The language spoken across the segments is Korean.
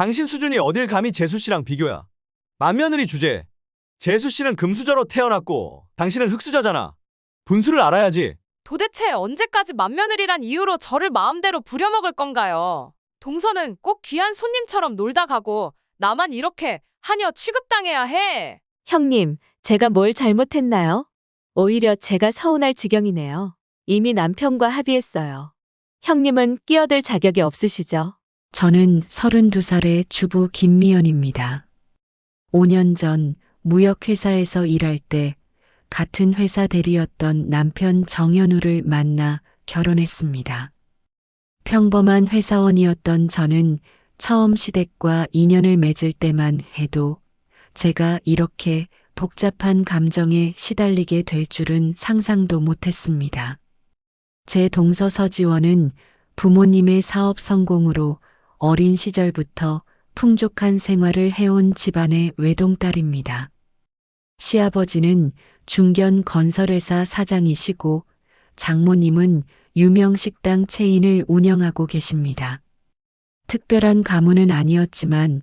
당신 수준이 어딜 감히 재수 씨랑 비교야. 맏며느리 주제. 재수 씨는 금수저로 태어났고 당신은 흙수저잖아. 분수를 알아야지. 도대체 언제까지 맏며느리란 이유로 저를 마음대로 부려먹을 건가요? 동서는 꼭 귀한 손님처럼 놀다 가고 나만 이렇게 하녀 취급당해야 해. 형님, 제가 뭘 잘못했나요? 오히려 제가 서운할 지경이네요. 이미 남편과 합의했어요. 형님은 끼어들 자격이 없으시죠? 저는 32살의 주부 김미연입니다. 5년 전 무역회사에서 일할 때 같은 회사 대리였던 남편 정현우를 만나 결혼했습니다. 평범한 회사원이었던 저는 처음 시댁과 인연을 맺을 때만 해도 제가 이렇게 복잡한 감정에 시달리게 될 줄은 상상도 못했습니다. 제 동서 서지원은 부모님의 사업 성공으로 어린 시절부터 풍족한 생활을 해온 집안의 외동딸입니다. 시아버지는 중견 건설회사 사장이시고 장모님은 유명 식당 체인을 운영하고 계십니다. 특별한 가문은 아니었지만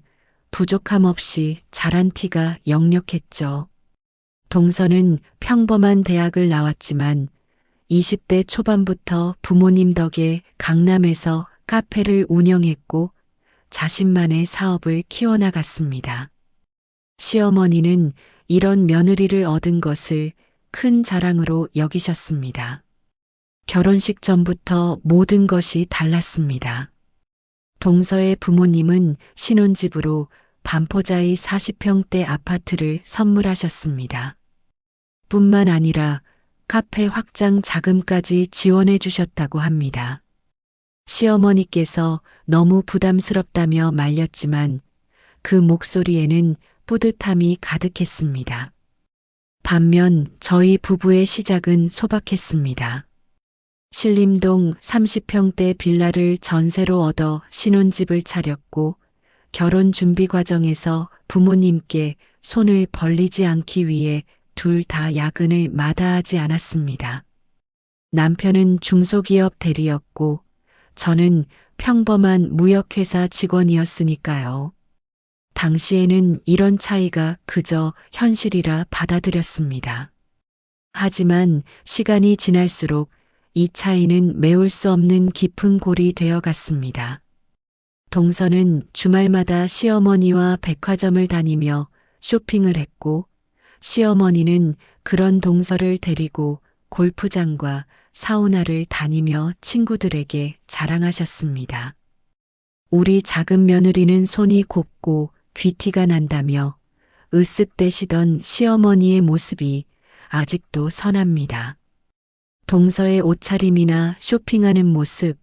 부족함 없이 자란 티가 역력했죠. 동서는 평범한 대학을 나왔지만 20대 초반부터 부모님 덕에 강남에서 카페를 운영했고 자신만의 사업을 키워나갔습니다. 시어머니는 이런 며느리를 얻은 것을 큰 자랑으로 여기셨습니다. 결혼식 전부터 모든 것이 달랐습니다. 동서의 부모님은 신혼집으로 반포자이 40평대 아파트를 선물하셨습니다. 뿐만 아니라 카페 확장 자금까지 지원해 주셨다고 합니다. 시어머니께서 너무 부담스럽다며 말렸지만 그 목소리에는 뿌듯함이 가득했습니다. 반면 저희 부부의 시작은 소박했습니다. 신림동 30평대 빌라를 전세로 얻어 신혼집을 차렸고 결혼 준비 과정에서 부모님께 손을 벌리지 않기 위해 둘 다 야근을 마다하지 않았습니다. 남편은 중소기업 대리였고 저는 평범한 무역회사 직원이었으니까요. 당시에는 이런 차이가 그저 현실이라 받아들였습니다. 하지만 시간이 지날수록 이 차이는 메울 수 없는 깊은 골이 되어 갔습니다. 동서는 주말마다 시어머니와 백화점을 다니며 쇼핑을 했고 시어머니는 그런 동서를 데리고 골프장과 사우나를 다니며 친구들에게 자랑하셨습니다. 우리 작은 며느리는 손이 곱고 귀티가 난다며 으쓱대시던 시어머니의 모습이 아직도 선합니다. 동서의 옷차림이나 쇼핑하는 모습,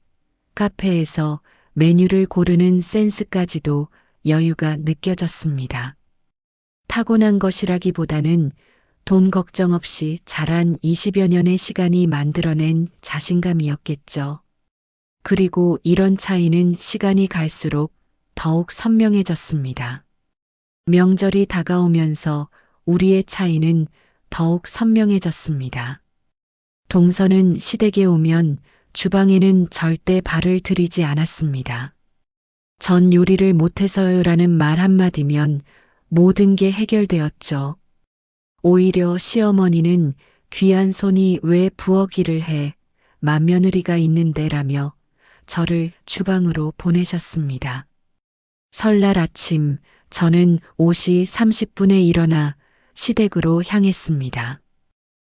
카페에서 메뉴를 고르는 센스까지도 여유가 느껴졌습니다. 타고난 것이라기보다는 돈 걱정 없이 자란 20여 년의 시간이 만들어낸 자신감이었겠죠. 그리고 이런 차이는 시간이 갈수록 더욱 선명해졌습니다. 명절이 다가오면서 우리의 차이는 더욱 선명해졌습니다. 동서는 시댁에 오면 주방에는 절대 발을 들이지 않았습니다. 전 요리를 못해서요라는 말 한마디면 모든 게 해결되었죠. 오히려 시어머니는 귀한 손이 왜 부엌일을 해 맏며느리가 있는데라며 저를 주방으로 보내셨습니다. 설날 아침 저는 5시 30분에 일어나 시댁으로 향했습니다.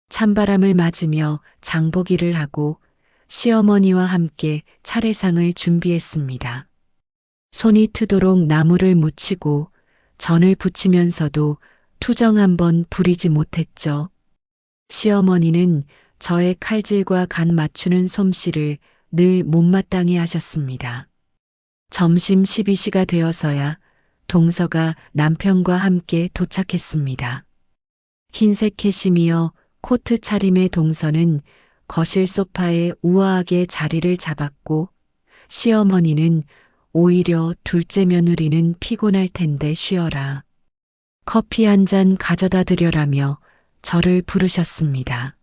찬바람을 맞으며 장보기를 하고 시어머니와 함께 차례상을 준비했습니다. 손이 트도록 나무를 묻히고 전을 붙이면서도 투정 한번 부리지 못했죠. 시어머니는 저의 칼질과 간 맞추는 솜씨를 늘 못마땅해 하셨습니다. 점심 12시가 되어서야 동서가 남편과 함께 도착했습니다. 흰색 캐시미어 코트 차림의 동서는 거실 소파에 우아하게 자리를 잡았고 시어머니는 오히려 둘째 며느리는 피곤할 텐데 쉬어라. 커피 한 잔 가져다 드려라며 저를 부르셨습니다.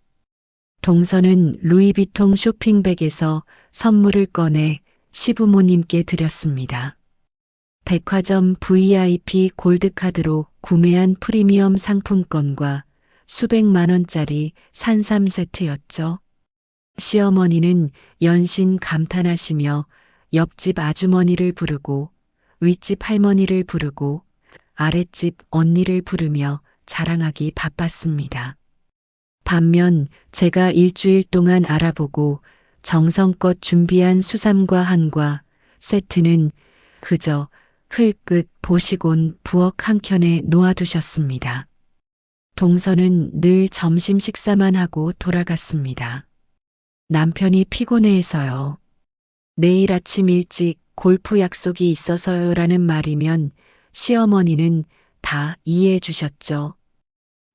동서는 루이비통 쇼핑백에서 선물을 꺼내 시부모님께 드렸습니다. 백화점 VIP 골드카드로 구매한 프리미엄 상품권과 수백만 원짜리 산삼 세트였죠. 시어머니는 연신 감탄하시며 옆집 아주머니를 부르고 윗집 할머니를 부르고 아랫집 언니를 부르며 자랑하기 바빴습니다. 반면 제가 일주일 동안 알아보고 정성껏 준비한 수삼과 한과 세트는 그저 흘끗 보시곤 부엌 한켠에 놓아두셨습니다. 동서는 늘 점심 식사만 하고 돌아갔습니다. 남편이 피곤해해서요. 내일 아침 일찍 골프 약속이 있어서요라는 말이면 시어머니는 다 이해해 주셨죠.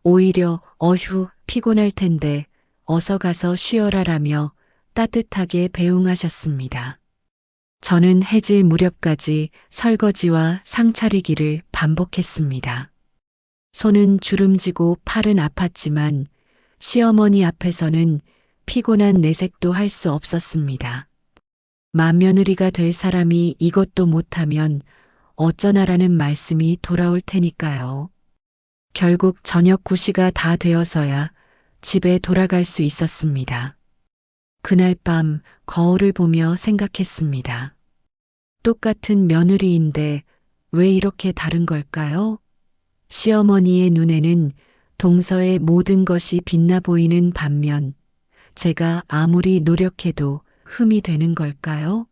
오히려 어휴 피곤할 텐데 어서 가서 쉬어라라며 따뜻하게 배웅하셨습니다. 저는 해질 무렵까지 설거지와 상차리기를 반복했습니다. 손은 주름지고 팔은 아팠지만 시어머니 앞에서는 피곤한 내색도 할 수 없었습니다. 맏며느리가 될 사람이 이것도 못하면 어쩌나라는 말씀이 돌아올 테니까요. 결국 저녁 9시가 다 되어서야 집에 돌아갈 수 있었습니다. 그날 밤 거울을 보며 생각했습니다. 똑같은 며느리인데 왜 이렇게 다른 걸까요? 시어머니의 눈에는 동서의 모든 것이 빛나 보이는 반면 제가 아무리 노력해도 흠이 되는 걸까요?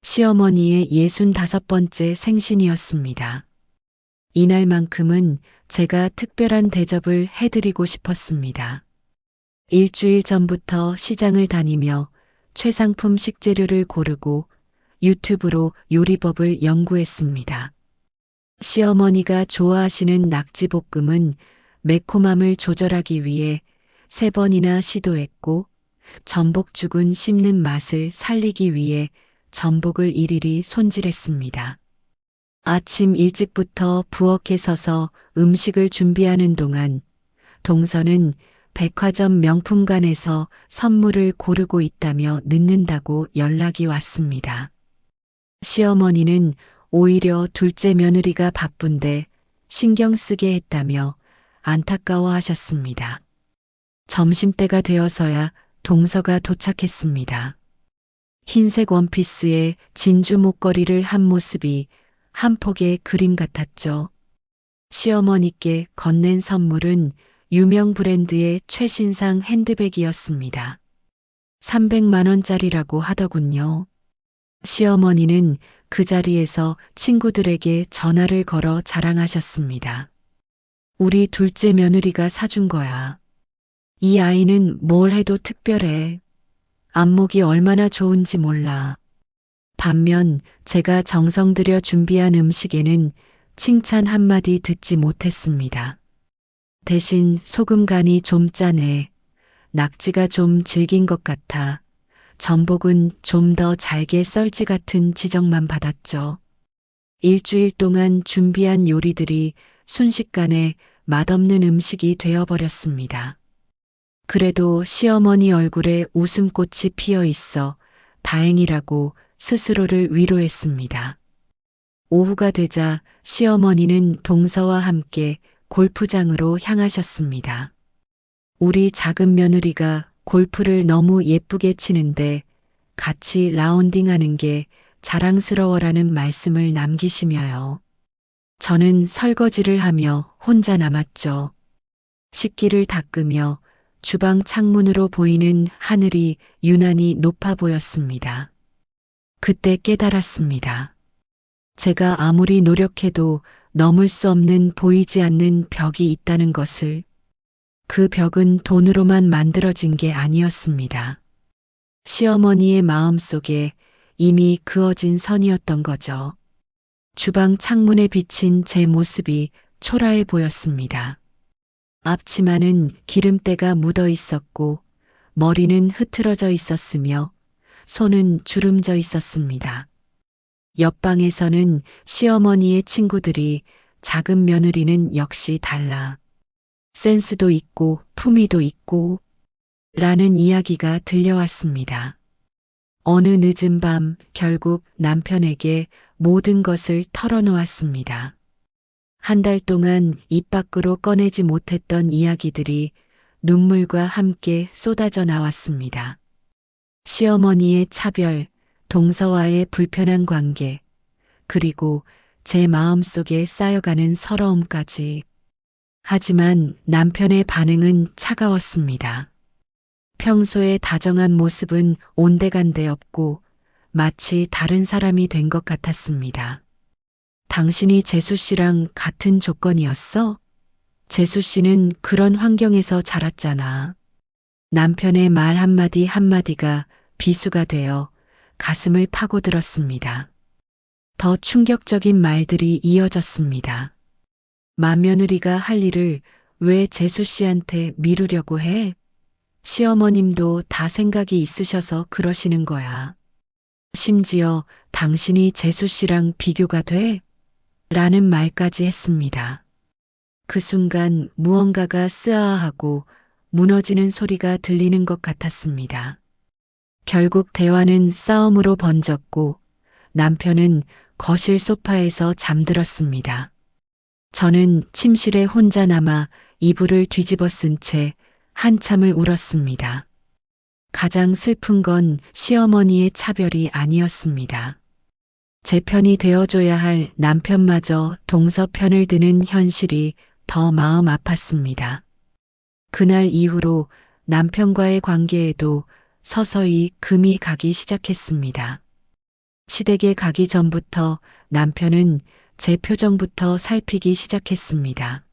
시어머니의 65번째 생신이었습니다. 이날만큼은 제가 특별한 대접을 해드리고 싶었습니다. 일주일 전부터 시장을 다니며 최상품 식재료를 고르고 유튜브로 요리법을 연구했습니다. 시어머니가 좋아하시는 낙지볶음은 매콤함을 조절하기 위해 3번이나 시도했고 전복죽은 씹는 맛을 살리기 위해 전복을 일일이 손질했습니다. 아침 일찍부터 부엌에 서서 음식을 준비하는 동안 동서는 백화점 명품관에서 선물을 고르고 있다며 늦는다고 연락이 왔습니다. 시어머니는 오히려 둘째 며느리가 바쁜데 신경 쓰게 했다며 안타까워하셨습니다. 점심때가 되어서야 동서가 도착했습니다. 흰색 원피스에 진주 목걸이를 한 모습이 한 폭의 그림 같았죠. 시어머니께 건넨 선물은 유명 브랜드의 최신상 핸드백이었습니다. 300만 원짜리라고 하더군요. 시어머니는 그 자리에서 친구들에게 전화를 걸어 자랑하셨습니다. 우리 둘째 며느리가 사준 거야. 이 아이는 뭘 해도 특별해. 안목이 얼마나 좋은지 몰라. 반면 제가 정성 들여 준비한 음식에는 칭찬 한마디 듣지 못했습니다. 대신 소금 간이 좀 짜네. 낙지가 좀 질긴 것 같아. 전복은 좀 더 잘게 썰지 같은 지적만 받았죠. 일주일 동안 준비한 요리들이 순식간에 맛없는 음식이 되어버렸습니다. 그래도 시어머니 얼굴에 웃음꽃이 피어 있어 다행이라고 스스로를 위로했습니다. 오후가 되자 시어머니는 동서와 함께 골프장으로 향하셨습니다. 우리 작은 며느리가 골프를 너무 예쁘게 치는데 같이 라운딩하는 게 자랑스러워라는 말씀을 남기시며요. 저는 설거지를 하며 혼자 남았죠. 식기를 닦으며 주방 창문으로 보이는 하늘이 유난히 높아 보였습니다. 그때 깨달았습니다. 제가 아무리 노력해도 넘을 수 없는 보이지 않는 벽이 있다는 것을. 그 벽은 돈으로만 만들어진 게 아니었습니다. 시어머니의 마음속에 이미 그어진 선이었던 거죠. 주방 창문에 비친 제 모습이 초라해 보였습니다. 앞치마는 기름때가 묻어 있었고 머리는 흐트러져 있었으며 손은 주름져 있었습니다. 옆방에서는 시어머니의 친구들이 작은 며느리는 역시 달라. 센스도 있고 품위도 있고 라는 이야기가 들려왔습니다. 어느 늦은 밤 결국 남편에게 모든 것을 털어놓았습니다. 한 달 동안 입 밖으로 꺼내지 못했던 이야기들이 눈물과 함께 쏟아져 나왔습니다. 시어머니의 차별, 동서와의 불편한 관계, 그리고 제 마음속에 쌓여가는 서러움까지. 하지만 남편의 반응은 차가웠습니다. 평소에 다정한 모습은 온데간데 없고 마치 다른 사람이 된 것 같았습니다. 당신이 재수 씨랑 같은 조건이었어? 재수 씨는 그런 환경에서 자랐잖아. 남편의 말 한마디 한마디가 비수가 되어 가슴을 파고들었습니다. 더 충격적인 말들이 이어졌습니다. 맏며느리가 할 일을 왜 재수 씨한테 미루려고 해? 시어머님도 다 생각이 있으셔서 그러시는 거야. 심지어 당신이 재수 씨랑 비교가 돼? 라는 말까지 했습니다. 그 순간 무언가가 쓰아하고 무너지는 소리가 들리는 것 같았습니다. 결국 대화는 싸움으로 번졌고 남편은 거실 소파에서 잠들었습니다. 저는 침실에 혼자 남아 이불을 뒤집어 쓴 채 한참을 울었습니다. 가장 슬픈 건 시어머니의 차별이 아니었습니다. 제 편이 되어줘야 할 남편마저 동서 편을 드는 현실이 더 마음 아팠습니다. 그날 이후로 남편과의 관계에도 서서히 금이 가기 시작했습니다. 시댁에 가기 전부터 남편은 제 표정부터 살피기 시작했습니다.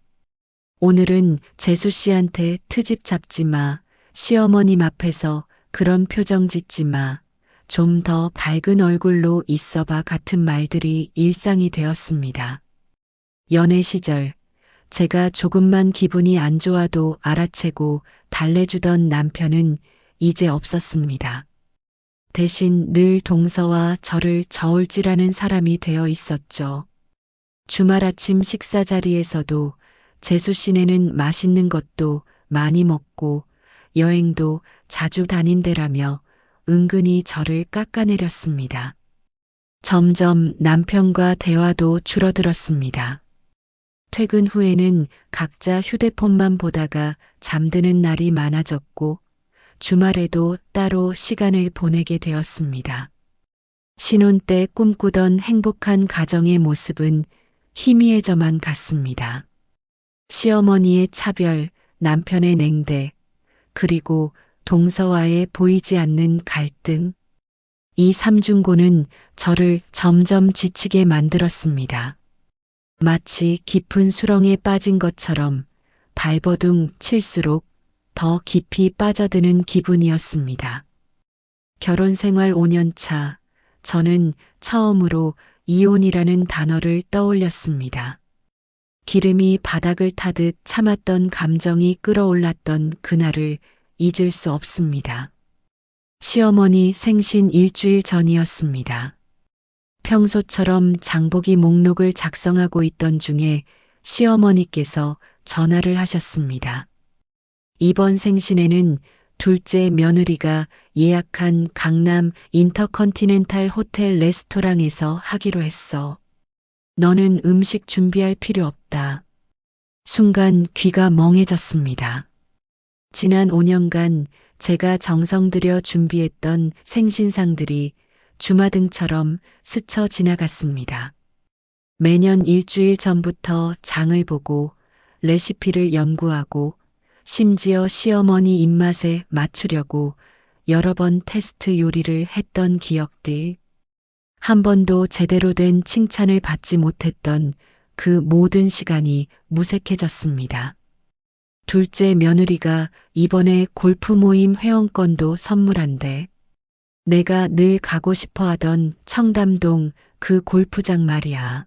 오늘은 재수 씨한테 트집 잡지 마, 시어머님 앞에서 그런 표정 짓지 마, 좀 더 밝은 얼굴로 있어봐 같은 말들이 일상이 되었습니다. 연애 시절 제가 조금만 기분이 안 좋아도 알아채고 달래주던 남편은 이제 없었습니다. 대신 늘 동서와 저를 저울질하는 사람이 되어 있었죠. 주말 아침 식사 자리에서도 재수 씨네는 맛있는 것도 많이 먹고 여행도 자주 다닌대라며 은근히 저를 깎아내렸습니다. 점점 남편과 대화도 줄어들었습니다. 퇴근 후에는 각자 휴대폰만 보다가 잠드는 날이 많아졌고 주말에도 따로 시간을 보내게 되었습니다. 신혼 때 꿈꾸던 행복한 가정의 모습은 희미해져만 갔습니다. 시어머니의 차별, 남편의 냉대, 그리고 동서와의 보이지 않는 갈등. 이 삼중고는 저를 점점 지치게 만들었습니다. 마치 깊은 수렁에 빠진 것처럼 발버둥 칠수록 더 깊이 빠져드는 기분이었습니다. 결혼 생활 5년 차, 저는 처음으로 이혼이라는 단어를 떠올렸습니다. 기름이 바닥을 타듯 참았던 감정이 끌어올랐던 그날을 잊을 수 없습니다. 시어머니 생신 일주일 전이었습니다. 평소처럼 장보기 목록을 작성하고 있던 중에 시어머니께서 전화를 하셨습니다. 이번 생신에는 둘째 며느리가 예약한 강남 인터컨티넨탈 호텔 레스토랑에서 하기로 했어. 너는 음식 준비할 필요 없다. 순간 귀가 멍해졌습니다. 지난 5년간 제가 정성 들여 준비했던 생신상들이 주마등처럼 스쳐 지나갔습니다. 매년 일주일 전부터 장을 보고 레시피를 연구하고 심지어 시어머니 입맛에 맞추려고 여러 번 테스트 요리를 했던 기억들. 한 번도 제대로 된 칭찬을 받지 못했던 그 모든 시간이 무색해졌습니다. 둘째 며느리가 이번에 골프 모임 회원권도 선물한대. 내가 늘 가고 싶어 하던 청담동 그 골프장 말이야.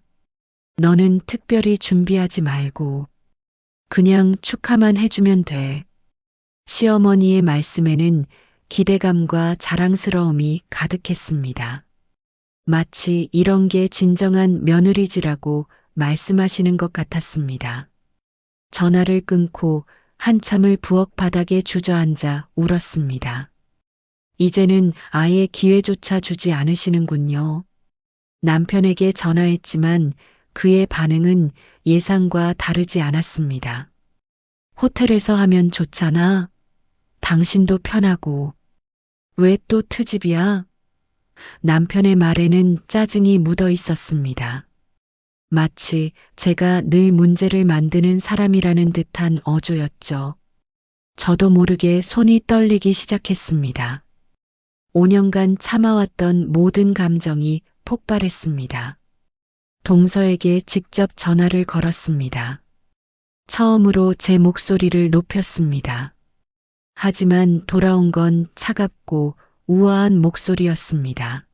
너는 특별히 준비하지 말고 그냥 축하만 해주면 돼. 시어머니의 말씀에는 기대감과 자랑스러움이 가득했습니다. 마치 이런 게 진정한 며느리지라고 말씀하시는 것 같았습니다. 전화를 끊고 한참을 부엌 바닥에 주저앉아 울었습니다. 이제는 아예 기회조차 주지 않으시는군요. 남편에게 전화했지만 그의 반응은 예상과 다르지 않았습니다. 호텔에서 하면 좋잖아. 당신도 편하고. 왜 또 트집이야? 남편의 말에는 짜증이 묻어 있었습니다. 마치 제가 늘 문제를 만드는 사람이라는 듯한 어조였죠. 저도 모르게 손이 떨리기 시작했습니다. 5년간 참아왔던 모든 감정이 폭발했습니다. 동서에게 직접 전화를 걸었습니다. 처음으로 제 목소리를 높였습니다. 하지만 돌아온 건 차갑고 우아한 목소리였습니다.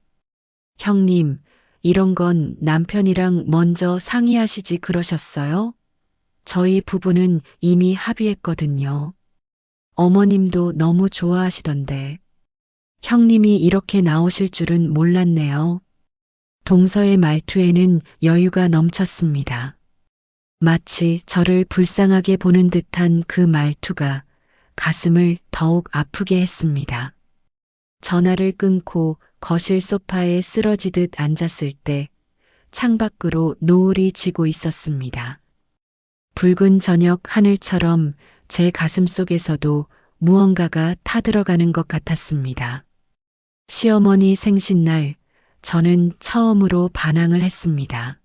형님, 이런 건 남편이랑 먼저 상의하시지 그러셨어요? 저희 부부는 이미 합의했거든요. 어머님도 너무 좋아하시던데. 형님이 이렇게 나오실 줄은 몰랐네요. 동서의 말투에는 여유가 넘쳤습니다. 마치 저를 불쌍하게 보는 듯한 그 말투가 가슴을 더욱 아프게 했습니다. 전화를 끊고 거실 소파에 쓰러지듯 앉았을 때 창밖으로 노을이 지고 있었습니다. 붉은 저녁 하늘처럼 제 가슴 속에서도 무언가가 타들어가는 것 같았습니다. 시어머니 생신날 저는 처음으로 반항을 했습니다.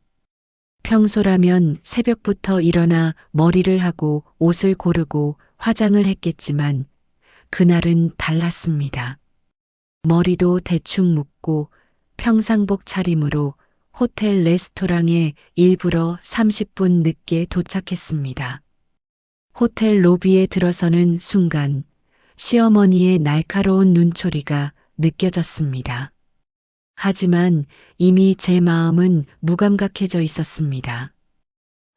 평소라면 새벽부터 일어나 머리를 하고 옷을 고르고 화장을 했겠지만 그날은 달랐습니다. 머리도 대충 묶고 평상복 차림으로 호텔 레스토랑에 일부러 30분 늦게 도착했습니다. 호텔 로비에 들어서는 순간 시어머니의 날카로운 눈초리가 느껴졌습니다. 하지만 이미 제 마음은 무감각해져 있었습니다.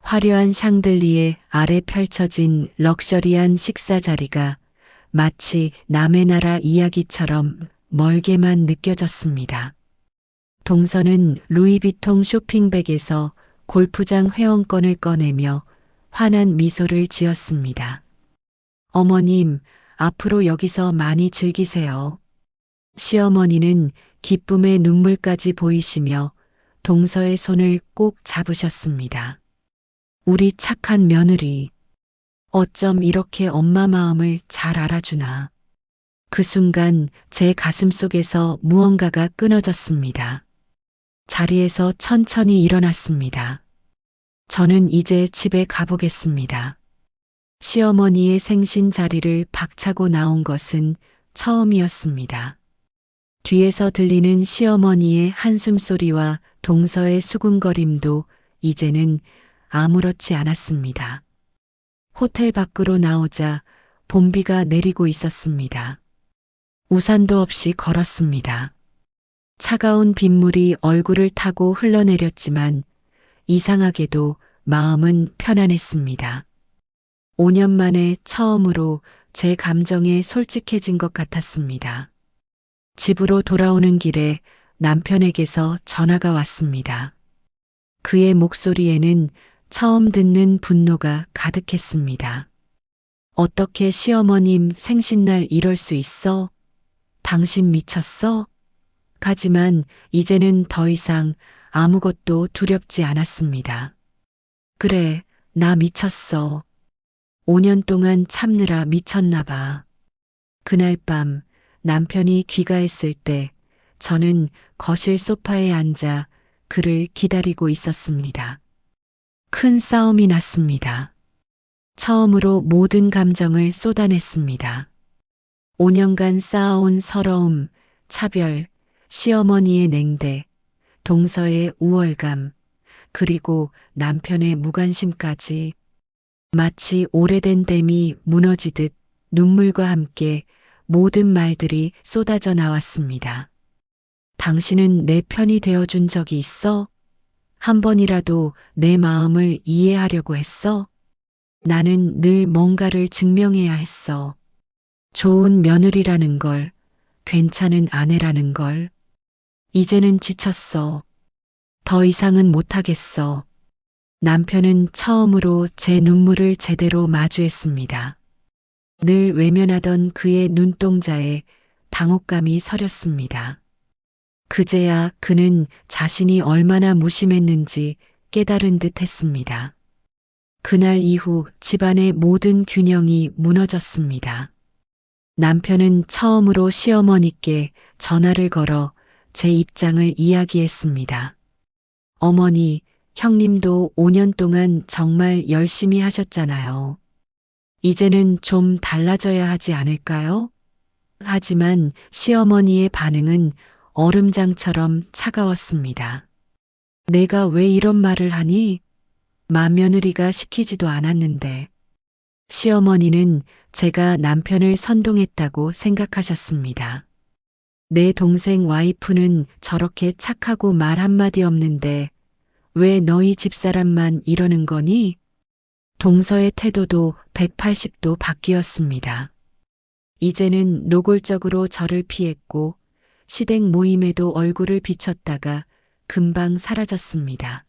화려한 샹들리에 아래 펼쳐진 럭셔리한 식사 자리가 마치 남의 나라 이야기처럼 멀게만 느껴졌습니다. 동서는 루이비통 쇼핑백에서 골프장 회원권을 꺼내며 환한 미소를 지었습니다. 어머님, 앞으로 여기서 많이 즐기세요. 시어머니는 기쁨의 눈물까지 보이시며 동서의 손을 꼭 잡으셨습니다. 우리 착한 며느리. 어쩜 이렇게 엄마 마음을 잘 알아주나. 그 순간 제 가슴 속에서 무언가가 끊어졌습니다. 자리에서 천천히 일어났습니다. 저는 이제 집에 가보겠습니다. 시어머니의 생신 자리를 박차고 나온 것은 처음이었습니다. 뒤에서 들리는 시어머니의 한숨 소리와 동서의 수군거림도 이제는 아무렇지 않았습니다. 호텔 밖으로 나오자 봄비가 내리고 있었습니다. 우산도 없이 걸었습니다. 차가운 빗물이 얼굴을 타고 흘러내렸지만 이상하게도 마음은 편안했습니다. 5년 만에 처음으로 제 감정에 솔직해진 것 같았습니다. 집으로 돌아오는 길에 남편에게서 전화가 왔습니다. 그의 목소리에는 처음 듣는 분노가 가득했습니다. 어떻게 시어머님 생신날 이럴 수 있어? 당신 미쳤어? 하지만 이제는 더 이상 아무것도 두렵지 않았습니다. 그래, 나 미쳤어. 5년 동안 참느라 미쳤나 봐. 그날 밤 남편이 귀가했을 때 저는 거실 소파에 앉아 그를 기다리고 있었습니다. 큰 싸움이 났습니다. 처음으로 모든 감정을 쏟아냈습니다. 5년간 쌓아온 서러움, 차별, 시어머니의 냉대, 동서의 우월감, 그리고 남편의 무관심까지 마치 오래된 댐이 무너지듯 눈물과 함께 모든 말들이 쏟아져 나왔습니다. 당신은 내 편이 되어준 적이 있어? 한 번이라도 내 마음을 이해하려고 했어? 나는 늘 뭔가를 증명해야 했어. 좋은 며느리라는 걸, 괜찮은 아내라는 걸. 이제는 지쳤어. 더 이상은 못하겠어. 남편은 처음으로 제 눈물을 제대로 마주했습니다. 늘 외면하던 그의 눈동자에 당혹감이 서렸습니다. 그제야 그는 자신이 얼마나 무심했는지 깨달은 듯 했습니다. 그날 이후 집안의 모든 균형이 무너졌습니다. 남편은 처음으로 시어머니께 전화를 걸어 제 입장을 이야기했습니다. 어머니, 형님도 5년 동안 정말 열심히 하셨잖아요. 이제는 좀 달라져야 하지 않을까요? 하지만 시어머니의 반응은 얼음장처럼 차가웠습니다. 내가 왜 이런 말을 하니? 맏며느리가 시키지도 않았는데. 시어머니는 제가 남편을 선동했다고 생각하셨습니다. 내 동생 와이프는 저렇게 착하고 말 한마디 없는데 왜 너희 집사람만 이러는 거니? 동서의 태도도 180도 바뀌었습니다. 이제는 노골적으로 저를 피했고 시댁 모임에도 얼굴을 비췄다가 금방 사라졌습니다.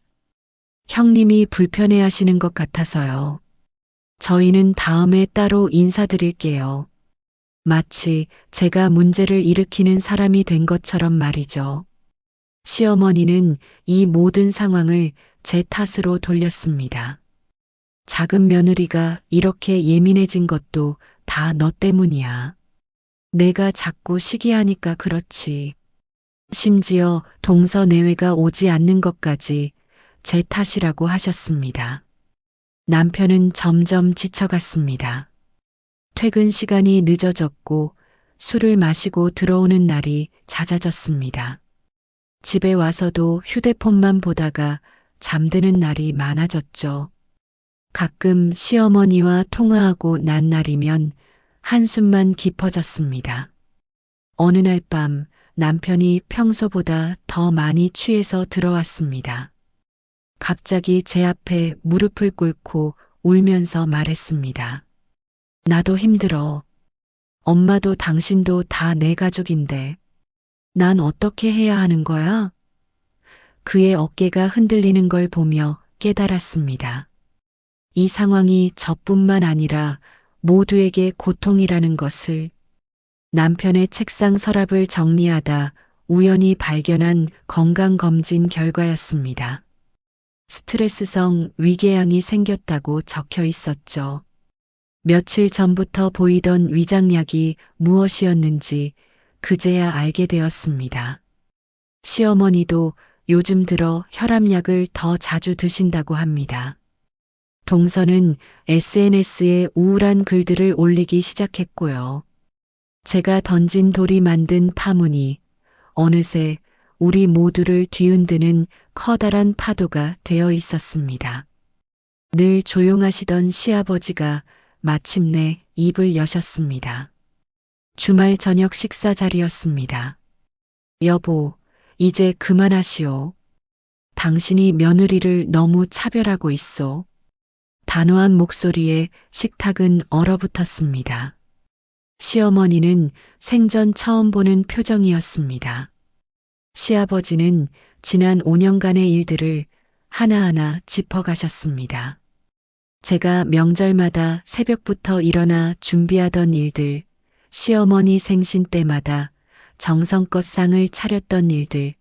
형님이 불편해하시는 것 같아서요. 저희는 다음에 따로 인사드릴게요. 마치 제가 문제를 일으키는 사람이 된 것처럼 말이죠. 시어머니는 이 모든 상황을 제 탓으로 돌렸습니다. 작은 며느리가 이렇게 예민해진 것도 다 너 때문이야. 내가 자꾸 시기하니까 그렇지. 심지어 동서 내외가 오지 않는 것까지 제 탓이라고 하셨습니다. 남편은 점점 지쳐갔습니다. 퇴근 시간이 늦어졌고 술을 마시고 들어오는 날이 잦아졌습니다. 집에 와서도 휴대폰만 보다가 잠드는 날이 많아졌죠. 가끔 시어머니와 통화하고 난 날이면 한숨만 깊어졌습니다. 어느 날 밤 남편이 평소보다 더 많이 취해서 들어왔습니다. 갑자기 제 앞에 무릎을 꿇고 울면서 말했습니다. 나도 힘들어. 엄마도 당신도 다 내 가족인데 난 어떻게 해야 하는 거야? 그의 어깨가 흔들리는 걸 보며 깨달았습니다. 이 상황이 저뿐만 아니라 모두에게 고통이라는 것을. 남편의 책상 서랍을 정리하다 우연히 발견한 건강검진 결과였습니다. 스트레스성 위궤양이 생겼다고 적혀 있었죠. 며칠 전부터 보이던 위장약이 무엇이었는지 그제야 알게 되었습니다. 시어머니도 요즘 들어 혈압약을 더 자주 드신다고 합니다. 동서는 SNS에 우울한 글들을 올리기 시작했고요. 제가 던진 돌이 만든 파문이 어느새 우리 모두를 뒤흔드는 커다란 파도가 되어 있었습니다. 늘 조용하시던 시아버지가 마침내 입을 여셨습니다. 주말 저녁 식사 자리였습니다. 여보, 이제 그만하시오. 당신이 며느리를 너무 차별하고 있어. 단호한 목소리에 식탁은 얼어붙었습니다. 시어머니는 생전 처음 보는 표정이었습니다. 시아버지는 지난 5년간의 일들을 하나하나 짚어가셨습니다. 제가 명절마다 새벽부터 일어나 준비하던 일들, 시어머니 생신 때마다 정성껏 상을 차렸던 일들,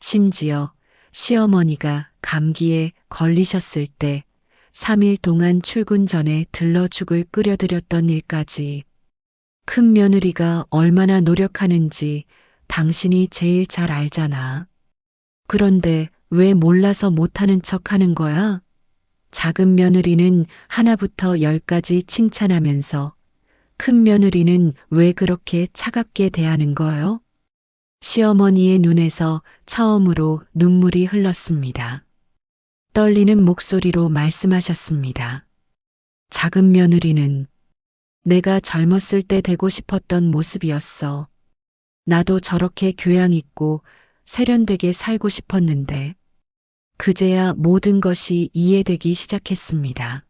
심지어 시어머니가 감기에 걸리셨을 때 3일 동안 출근 전에 들러 죽을 끓여드렸던 일까지. 큰 며느리가 얼마나 노력하는지 당신이 제일 잘 알잖아. 그런데 왜 몰라서 못하는 척 하는 거야? 작은 며느리는 하나부터 10까지 칭찬하면서 큰 며느리는 왜 그렇게 차갑게 대하는 거요? 시어머니의 눈에서 처음으로 눈물이 흘렀습니다. 떨리는 목소리로 말씀하셨습니다. 작은 며느리는 내가 젊었을 때 되고 싶었던 모습이었어. 나도 저렇게 교양 있고 세련되게 살고 싶었는데 그제야 모든 것이 이해되기 시작했습니다.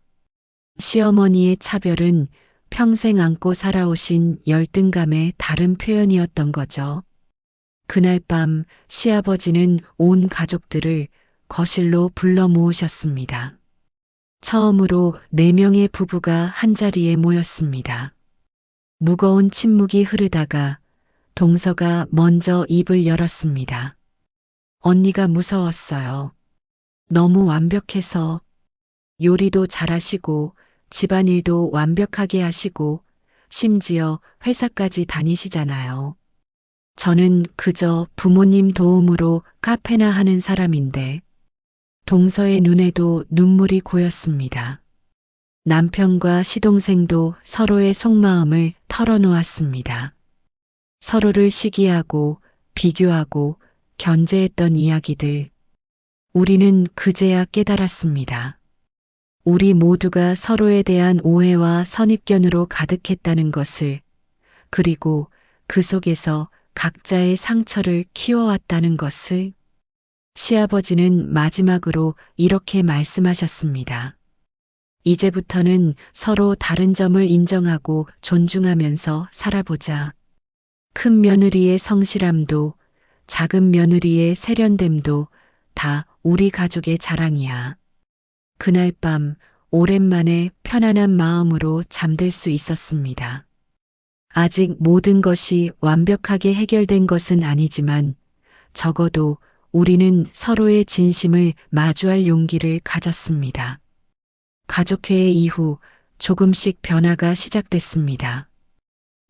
시어머니의 차별은 평생 안고 살아오신 열등감의 다른 표현이었던 거죠. 그날 밤 시아버지는 온 가족들을 거실로 불러 모으셨습니다. 처음으로 4명의 부부가 한자리에 모였습니다. 무거운 침묵이 흐르다가 동서가 먼저 입을 열었습니다. 언니가 무서웠어요. 너무 완벽해서 요리도 잘하시고 집안일도 완벽하게 하시고 심지어 회사까지 다니시잖아요. 저는 그저 부모님 도움으로 카페나 하는 사람인데 동서의 눈에도 눈물이 고였습니다. 남편과 시동생도 서로의 속마음을 털어놓았습니다. 서로를 시기하고 비교하고 견제했던 이야기들. 우리는 그제야 깨달았습니다. 우리 모두가 서로에 대한 오해와 선입견으로 가득했다는 것을, 그리고 그 속에서 각자의 상처를 키워왔다는 것을. 시아버지는 마지막으로 이렇게 말씀하셨습니다. 이제부터는 서로 다른 점을 인정하고 존중하면서 살아보자. 큰 며느리의 성실함도 작은 며느리의 세련됨도 다 우리 가족의 자랑이야. 그날 밤 오랜만에 편안한 마음으로 잠들 수 있었습니다. 아직 모든 것이 완벽하게 해결된 것은 아니지만 적어도 우리는 서로의 진심을 마주할 용기를 가졌습니다. 가족회의 이후 조금씩 변화가 시작됐습니다.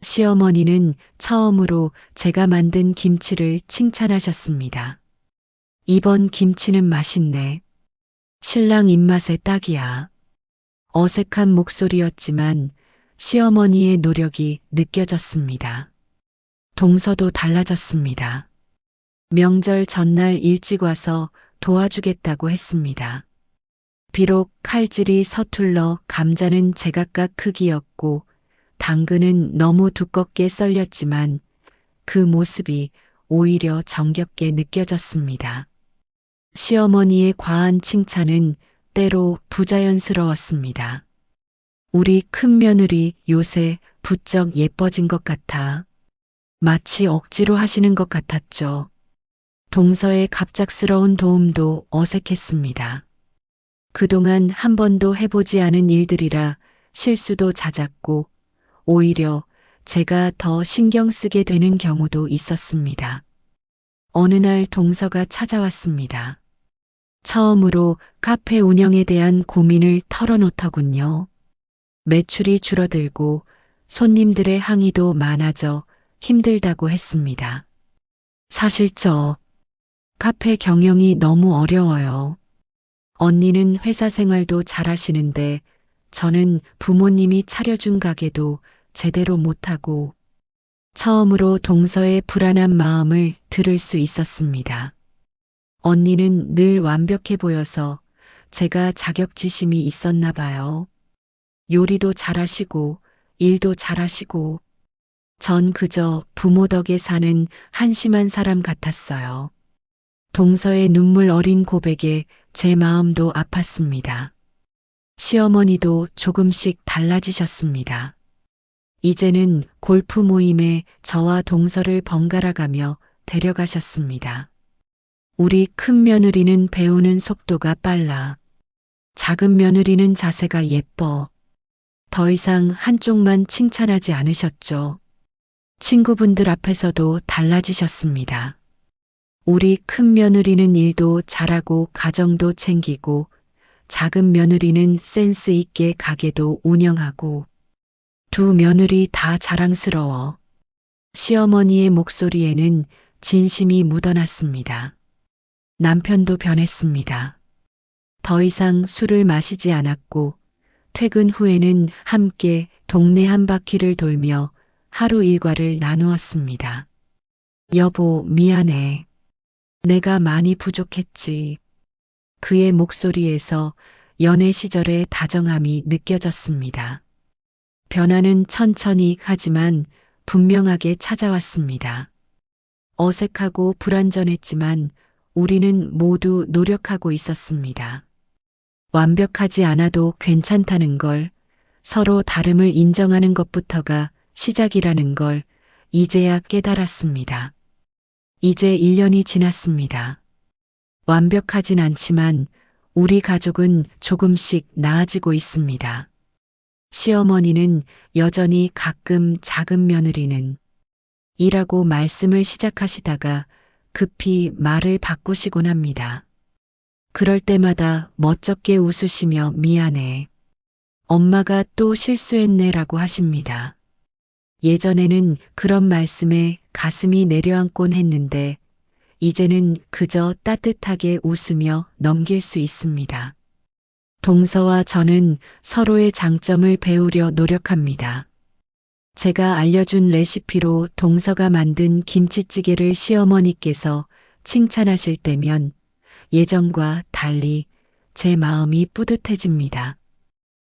시어머니는 처음으로 제가 만든 김치를 칭찬하셨습니다. 이번 김치는 맛있네. 신랑 입맛에 딱이야. 어색한 목소리였지만 시어머니의 노력이 느껴졌습니다. 동서도 달라졌습니다. 명절 전날 일찍 와서 도와주겠다고 했습니다. 비록 칼질이 서툴러 감자는 제각각 크기였고 당근은 너무 두껍게 썰렸지만 그 모습이 오히려 정겹게 느껴졌습니다. 시어머니의 과한 칭찬은 때로 부자연스러웠습니다. 우리 큰며느리 요새 부쩍 예뻐진 것 같아. 마치 억지로 하시는 것 같았죠. 동서의 갑작스러운 도움도 어색했습니다. 그동안 한 번도 해보지 않은 일들이라 실수도 잦았고 오히려 제가 더 신경 쓰게 되는 경우도 있었습니다. 어느 날 동서가 찾아왔습니다. 처음으로 카페 운영에 대한 고민을 털어놓더군요. 매출이 줄어들고 손님들의 항의도 많아져 힘들다고 했습니다. 사실 저 카페 경영이 너무 어려워요. 언니는 회사 생활도 잘하시는데 저는 부모님이 차려준 가게도 제대로 못하고 처음으로 동서의 불안한 마음을 들을 수 있었습니다. 언니는 늘 완벽해 보여서 제가 자격지심이 있었나 봐요. 요리도 잘하시고 일도 잘하시고 전 그저 부모 덕에 사는 한심한 사람 같았어요. 동서의 눈물 어린 고백에 제 마음도 아팠습니다. 시어머니도 조금씩 달라지셨습니다. 이제는 골프 모임에 저와 동서를 번갈아 가며 데려가셨습니다. 우리 큰 며느리는 배우는 속도가 빨라. 작은 며느리는 자세가 예뻐. 더 이상 한쪽만 칭찬하지 않으셨죠. 친구분들 앞에서도 달라지셨습니다. 우리 큰 며느리는 일도 잘하고 가정도 챙기고 작은 며느리는 센스 있게 가게도 운영하고 두 며느리 다 자랑스러워. 시어머니의 목소리에는 진심이 묻어났습니다. 남편도 변했습니다. 더 이상 술을 마시지 않았고 퇴근 후에는 함께 동네 한 바퀴를 돌며 하루 일과를 나누었습니다. 여보, 미안해. 내가 많이 부족했지. 그의 목소리에서 연애 시절의 다정함이 느껴졌습니다. 변화는 천천히 하지만 분명하게 찾아왔습니다. 어색하고 불완전했지만 우리는 모두 노력하고 있었습니다. 완벽하지 않아도 괜찮다는 걸, 서로 다름을 인정하는 것부터가 시작이라는 걸 이제야 깨달았습니다. 이제 1년이 지났습니다. 완벽하진 않지만 우리 가족은 조금씩 나아지고 있습니다. 시어머니는 여전히 가끔 작은 며느리는 이라고 말씀을 시작하시다가 급히 말을 바꾸시곤 합니다. 그럴 때마다 멋쩍게 웃으시며 미안해. 엄마가 또 실수했네라고 하십니다. 예전에는 그런 말씀에 가슴이 내려앉곤 했는데 이제는 그저 따뜻하게 웃으며 넘길 수 있습니다. 동서와 저는 서로의 장점을 배우려 노력합니다. 제가 알려준 레시피로 동서가 만든 김치찌개를 시어머니께서 칭찬하실 때면 예전과 달리 제 마음이 뿌듯해집니다.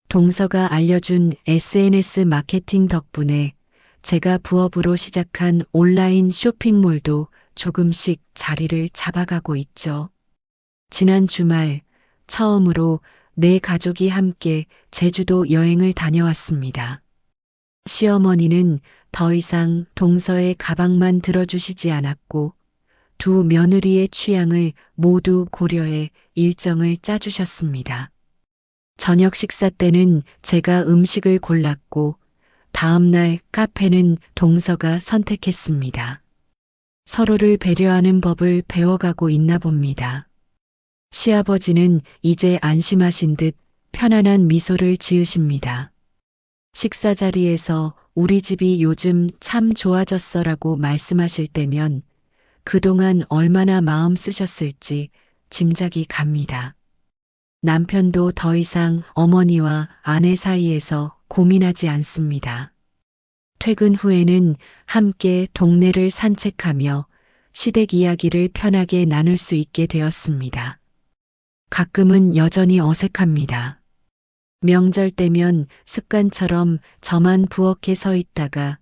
동서가 알려준 SNS 마케팅 덕분에 제가 부업으로 시작한 온라인 쇼핑몰도 조금씩 자리를 잡아가고 있죠. 지난 주말 처음으로 내 가족이 함께 제주도 여행을 다녀왔습니다. 시어머니는 더 이상 동서의 가방만 들어주시지 않았고 두 며느리의 취향을 모두 고려해 일정을 짜주셨습니다. 저녁 식사 때는 제가 음식을 골랐고 다음날 카페는 동서가 선택했습니다. 서로를 배려하는 법을 배워가고 있나 봅니다. 시아버지는 이제 안심하신 듯 편안한 미소를 지으십니다. 식사 자리에서 우리 집이 요즘 참 좋아졌어라고 말씀하실 때면 그동안 얼마나 마음 쓰셨을지 짐작이 갑니다. 남편도 더 이상 어머니와 아내 사이에서 고민하지 않습니다. 퇴근 후에는 함께 동네를 산책하며 시댁 이야기를 편하게 나눌 수 있게 되었습니다. 가끔은 여전히 어색합니다. 명절 때면 습관처럼 저만 부엌에 서 있다가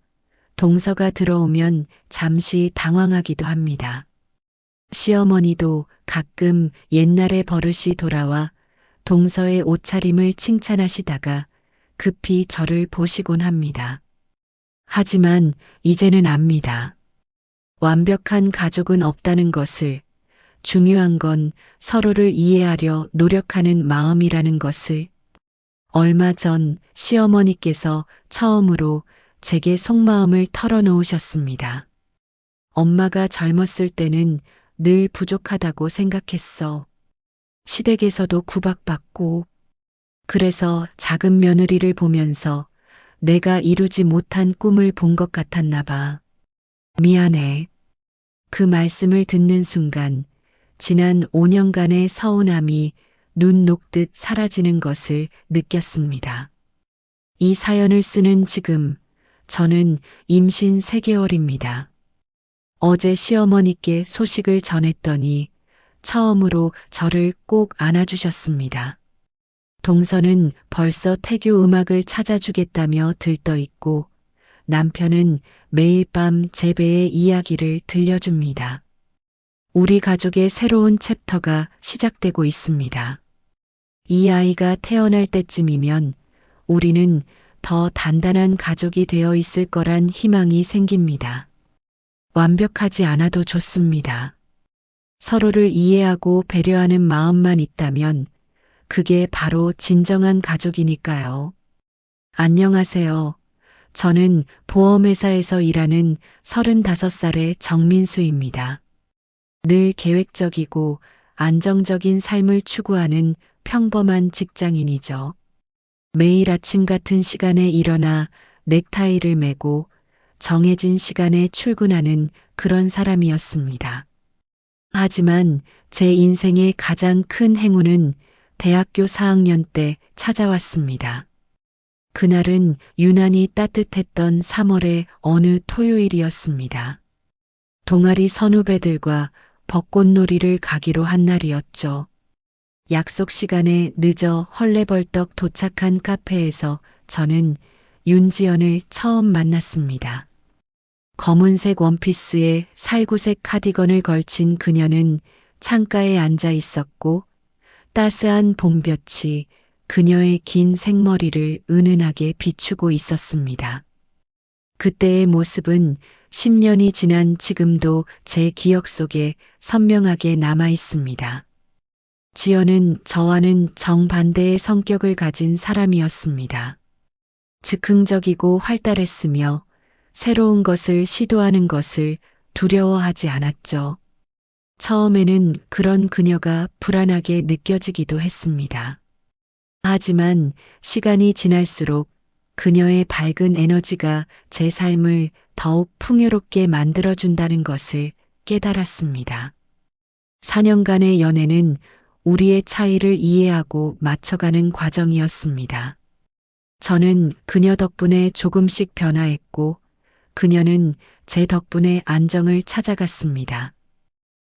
동서가 들어오면 잠시 당황하기도 합니다. 시어머니도 가끔 옛날의 버릇이 돌아와 동서의 옷차림을 칭찬하시다가 급히 저를 보시곤 합니다. 하지만 이제는 압니다. 완벽한 가족은 없다는 것을, 중요한 건 서로를 이해하려 노력하는 마음이라는 것을. 얼마 전 시어머니께서 처음으로 제게 속마음을 털어놓으셨습니다. 엄마가 젊었을 때는 늘 부족하다고 생각했어. 시댁에서도 구박받고, 그래서 작은 며느리를 보면서 내가 이루지 못한 꿈을 본 것 같았나 봐. 미안해. 그 말씀을 듣는 순간 지난 5년간의 서운함이 눈 녹듯 사라지는 것을 느꼈습니다. 이 사연을 쓰는 지금 저는 임신 3개월입니다. 어제 시어머니께 소식을 전했더니 처음으로 저를 꼭 안아주셨습니다. 동서는 벌써 태교 음악을 찾아주겠다며 들떠있고 남편은 매일 밤 제 배의 이야기를 들려줍니다. 우리 가족의 새로운 챕터가 시작되고 있습니다. 이 아이가 태어날 때쯤이면 우리는 더 단단한 가족이 되어 있을 거란 희망이 생깁니다. 완벽하지 않아도 좋습니다. 서로를 이해하고 배려하는 마음만 있다면 그게 바로 진정한 가족이니까요. 안녕하세요. 저는 보험회사에서 일하는 35살의 정민수입니다. 늘 계획적이고 안정적인 삶을 추구하는 평범한 직장인이죠. 매일 아침 같은 시간에 일어나 넥타이를 매고 정해진 시간에 출근하는 그런 사람이었습니다. 하지만 제 인생의 가장 큰 행운은 대학교 4학년 때 찾아왔습니다. 그날은 유난히 따뜻했던 3월의 어느 토요일이었습니다. 동아리 선후배들과 벚꽃놀이를 가기로 한 날이었죠. 약속 시간에 늦어 헐레벌떡 도착한 카페에서 저는 윤지연을 처음 만났습니다. 검은색 원피스에 살구색 카디건을 걸친 그녀는 창가에 앉아 있었고 따스한 봄볕이 그녀의 긴 생머리를 은은하게 비추고 있었습니다. 그때의 모습은 10년이 지난 지금도 제 기억 속에 선명하게 남아 있습니다. 지연은 저와는 정반대의 성격을 가진 사람이었습니다. 즉흥적이고 활달했으며 새로운 것을 시도하는 것을 두려워하지 않았죠. 처음에는 그런 그녀가 불안하게 느껴지기도 했습니다. 하지만 시간이 지날수록 그녀의 밝은 에너지가 제 삶을 더욱 풍요롭게 만들어준다는 것을 깨달았습니다. 4년간의 연애는 우리의 차이를 이해하고 맞춰가는 과정이었습니다. 저는 그녀 덕분에 조금씩 변화했고, 그녀는 제 덕분에 안정을 찾아갔습니다.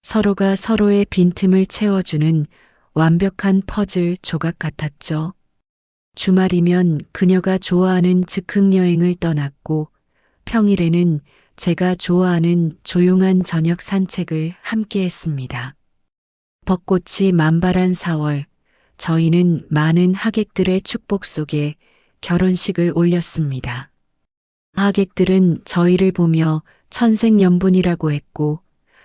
서로가 서로의 빈틈을 채워주는 완벽한 퍼즐 조각 같았죠. 주말이면 그녀가 좋아하는 즉흥여행을 떠났고, 평일에는 제가 좋아하는 조용한 저녁 산책을 함께 했습니다. 벚꽃이 만발한 4월, 저희는 많은 하객들의 축복 속에 결혼식을 올렸습니다. 하객들은 저희를 보며 천생연분이라고 했고,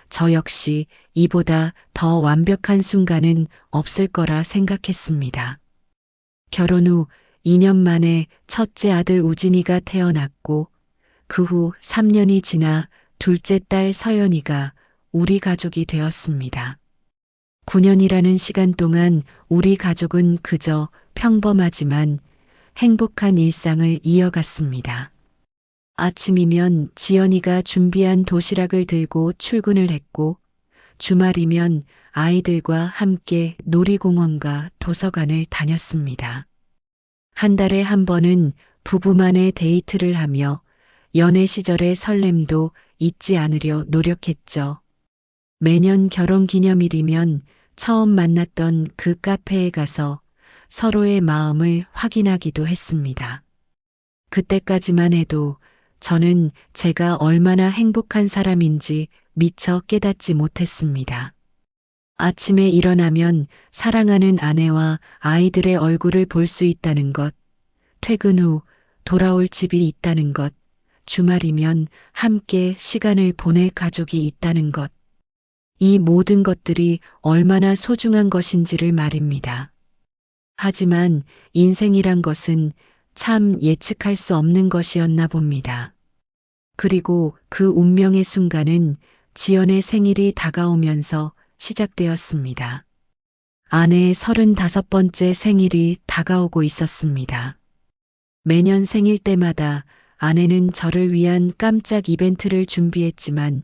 저 역시 이보다 더 완벽한 순간은 없을 거라 생각했습니다. 결혼 후 2년 만에 첫째 아들 우진이가 태어났고, 그 후 3년이 지나 둘째 딸 서연이가 우리 가족이 되었습니다. 9년이라는 시간 동안 우리 가족은 그저 평범하지만 행복한 일상을 이어갔습니다. 아침이면 지연이가 준비한 도시락을 들고 출근을 했고, 주말이면 아이들과 함께 놀이공원과 도서관을 다녔습니다. 한 달에 한 번은 부부만의 데이트를 하며 연애 시절의 설렘도 잊지 않으려 노력했죠. 매년 결혼 기념일이면 처음 만났던 그 카페에 가서 서로의 마음을 확인하기도 했습니다. 그때까지만 해도 저는 제가 얼마나 행복한 사람인지 미처 깨닫지 못했습니다. 아침에 일어나면 사랑하는 아내와 아이들의 얼굴을 볼 수 있다는 것, 퇴근 후 돌아올 집이 있다는 것, 주말이면 함께 시간을 보낼 가족이 있다는 것, 이 모든 것들이 얼마나 소중한 것인지를 말입니다. 하지만 인생이란 것은 참 예측할 수 없는 것이었나 봅니다. 그리고 그 운명의 순간은 지연의 생일이 다가오면서 시작되었습니다. 아내의 35번째 생일이 다가오고 있었습니다. 매년 생일 때마다 아내는 저를 위한 깜짝 이벤트를 준비했지만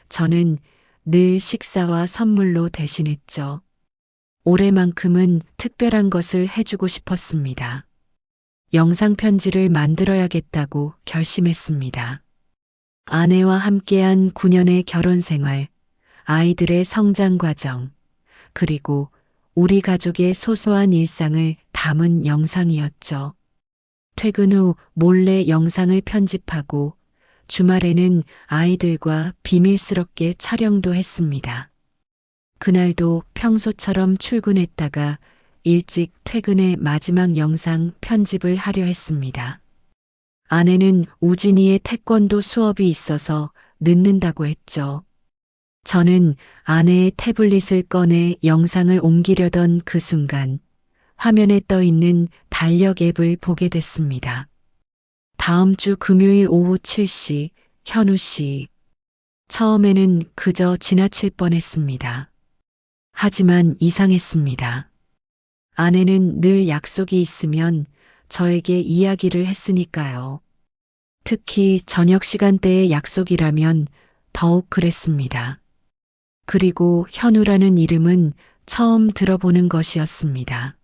저는 늘 식사와 선물로 대신했죠. 올해만큼은 특별한 것을 해주고 싶었습니다. 영상 편지를 만들어야겠다고 결심했습니다. 아내와 함께한 9년의 결혼 생활, 아이들의 성장 과정, 그리고 우리 가족의 소소한 일상을 담은 영상이었죠. 퇴근 후 몰래 영상을 편집하고 주말에는 아이들과 비밀스럽게 촬영도 했습니다. 그날도 평소처럼 출근했다가 일찍 퇴근해 마지막 영상 편집을 하려 했습니다. 아내는 우진이의 태권도 수업이 있어서 늦는다고 했죠. 저는 아내의 태블릿을 꺼내 영상을 옮기려던 그 순간 화면에 떠 있는 달력 앱을 보게 됐습니다. 다음 주 금요일 오후 7시 현우 씨. 처음에는 그저 지나칠 뻔했습니다. 하지만 이상했습니다. 아내는 늘 약속이 있으면 저에게 이야기를 했으니까요. 특히 저녁 시간대의 약속이라면 더욱 그랬습니다. 그리고 현우라는 이름은 처음 들어보는 것이었습니다.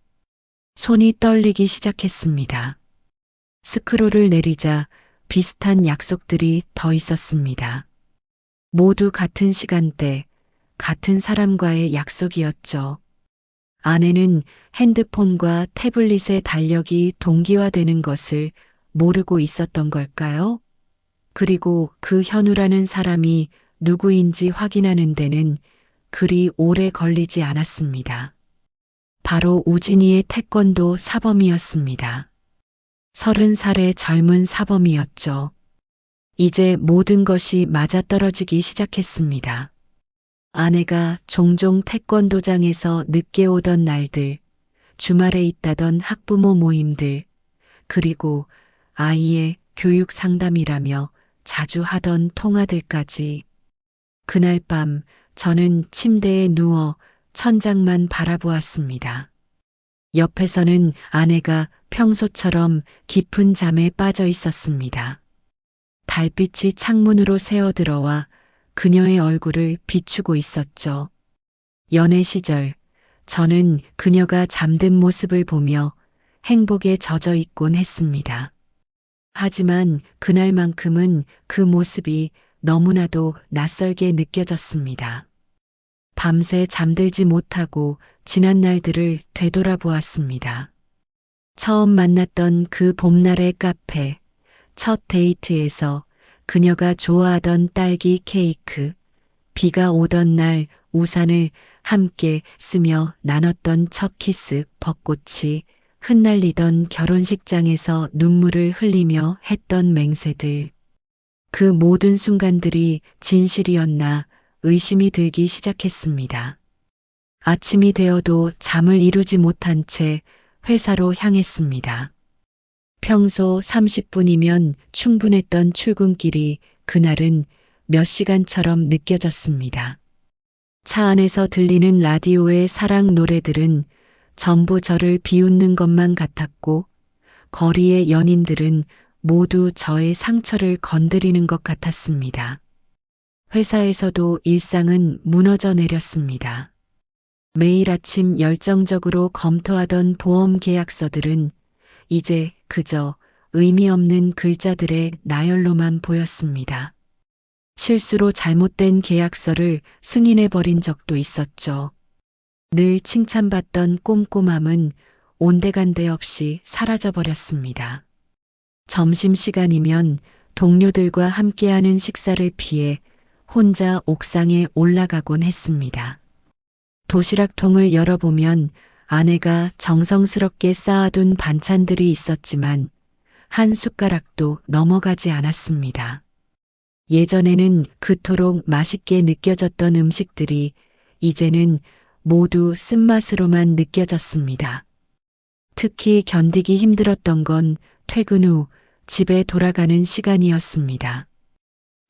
손이 떨리기 시작했습니다. 스크롤을 내리자 비슷한 약속들이 더 있었습니다. 모두 같은 시간대, 같은 사람과의 약속이었죠. 아내는 핸드폰과 태블릿의 달력이 동기화되는 것을 모르고 있었던 걸까요? 그리고 그 현우라는 사람이 누구인지 확인하는 데는 그리 오래 걸리지 않았습니다. 바로 우진이의 태권도 사범이었습니다. 30살의 젊은 사범이었죠. 이제 모든 것이 맞아떨어지기 시작했습니다. 아내가 종종 태권도장에서 늦게 오던 날들, 주말에 있다던 학부모 모임들, 그리고 아이의 교육 상담이라며 자주 하던 통화들까지. 그날 밤 저는 침대에 누워 천장만 바라보았습니다. 옆에서는 아내가 평소처럼 깊은 잠에 빠져 있었습니다. 달빛이 창문으로 새어들어와 그녀의 얼굴을 비추고 있었죠. 연애 시절 저는 그녀가 잠든 모습을 보며 행복에 젖어 있곤 했습니다. 하지만 그날만큼은 그 모습이 너무나도 낯설게 느껴졌습니다. 밤새 잠들지 못하고 지난 날들을 되돌아보았습니다. 처음 만났던 그 봄날의 카페, 첫 데이트에서 그녀가 좋아하던 딸기 케이크, 비가 오던 날 우산을 함께 쓰며 나눴던 첫 키스, 벚꽃이 흩날리던 결혼식장에서 눈물을 흘리며 했던 맹세들. 그 모든 순간들이 진실이었나 의심이 들기 시작했습니다. 아침이 되어도 잠을 이루지 못한 채 회사로 향했습니다. 평소 30분이면 충분했던 출근길이 그날은 몇 시간처럼 느껴졌습니다. 차 안에서 들리는 라디오의 사랑 노래들은 전부 저를 비웃는 것만 같았고, 거리의 연인들은 모두 저의 상처를 건드리는 것 같았습니다. 회사에서도 일상은 무너져 내렸습니다. 매일 아침 열정적으로 검토하던 보험 계약서들은 이제 그저 의미 없는 글자들의 나열로만 보였습니다. 실수로 잘못된 계약서를 승인해버린 적도 있었죠. 늘 칭찬받던 꼼꼼함은 온데간데 없이 사라져버렸습니다. 점심시간이면 동료들과 함께하는 식사를 피해 혼자 옥상에 올라가곤 했습니다. 도시락통을 열어보면 아내가 정성스럽게 쌓아둔 반찬들이 있었지만 한 숟가락도 넘어가지 않았습니다. 예전에는 그토록 맛있게 느껴졌던 음식들이 이제는 모두 쓴맛으로만 느껴졌습니다. 특히 견디기 힘들었던 건 퇴근 후 집에 돌아가는 시간이었습니다.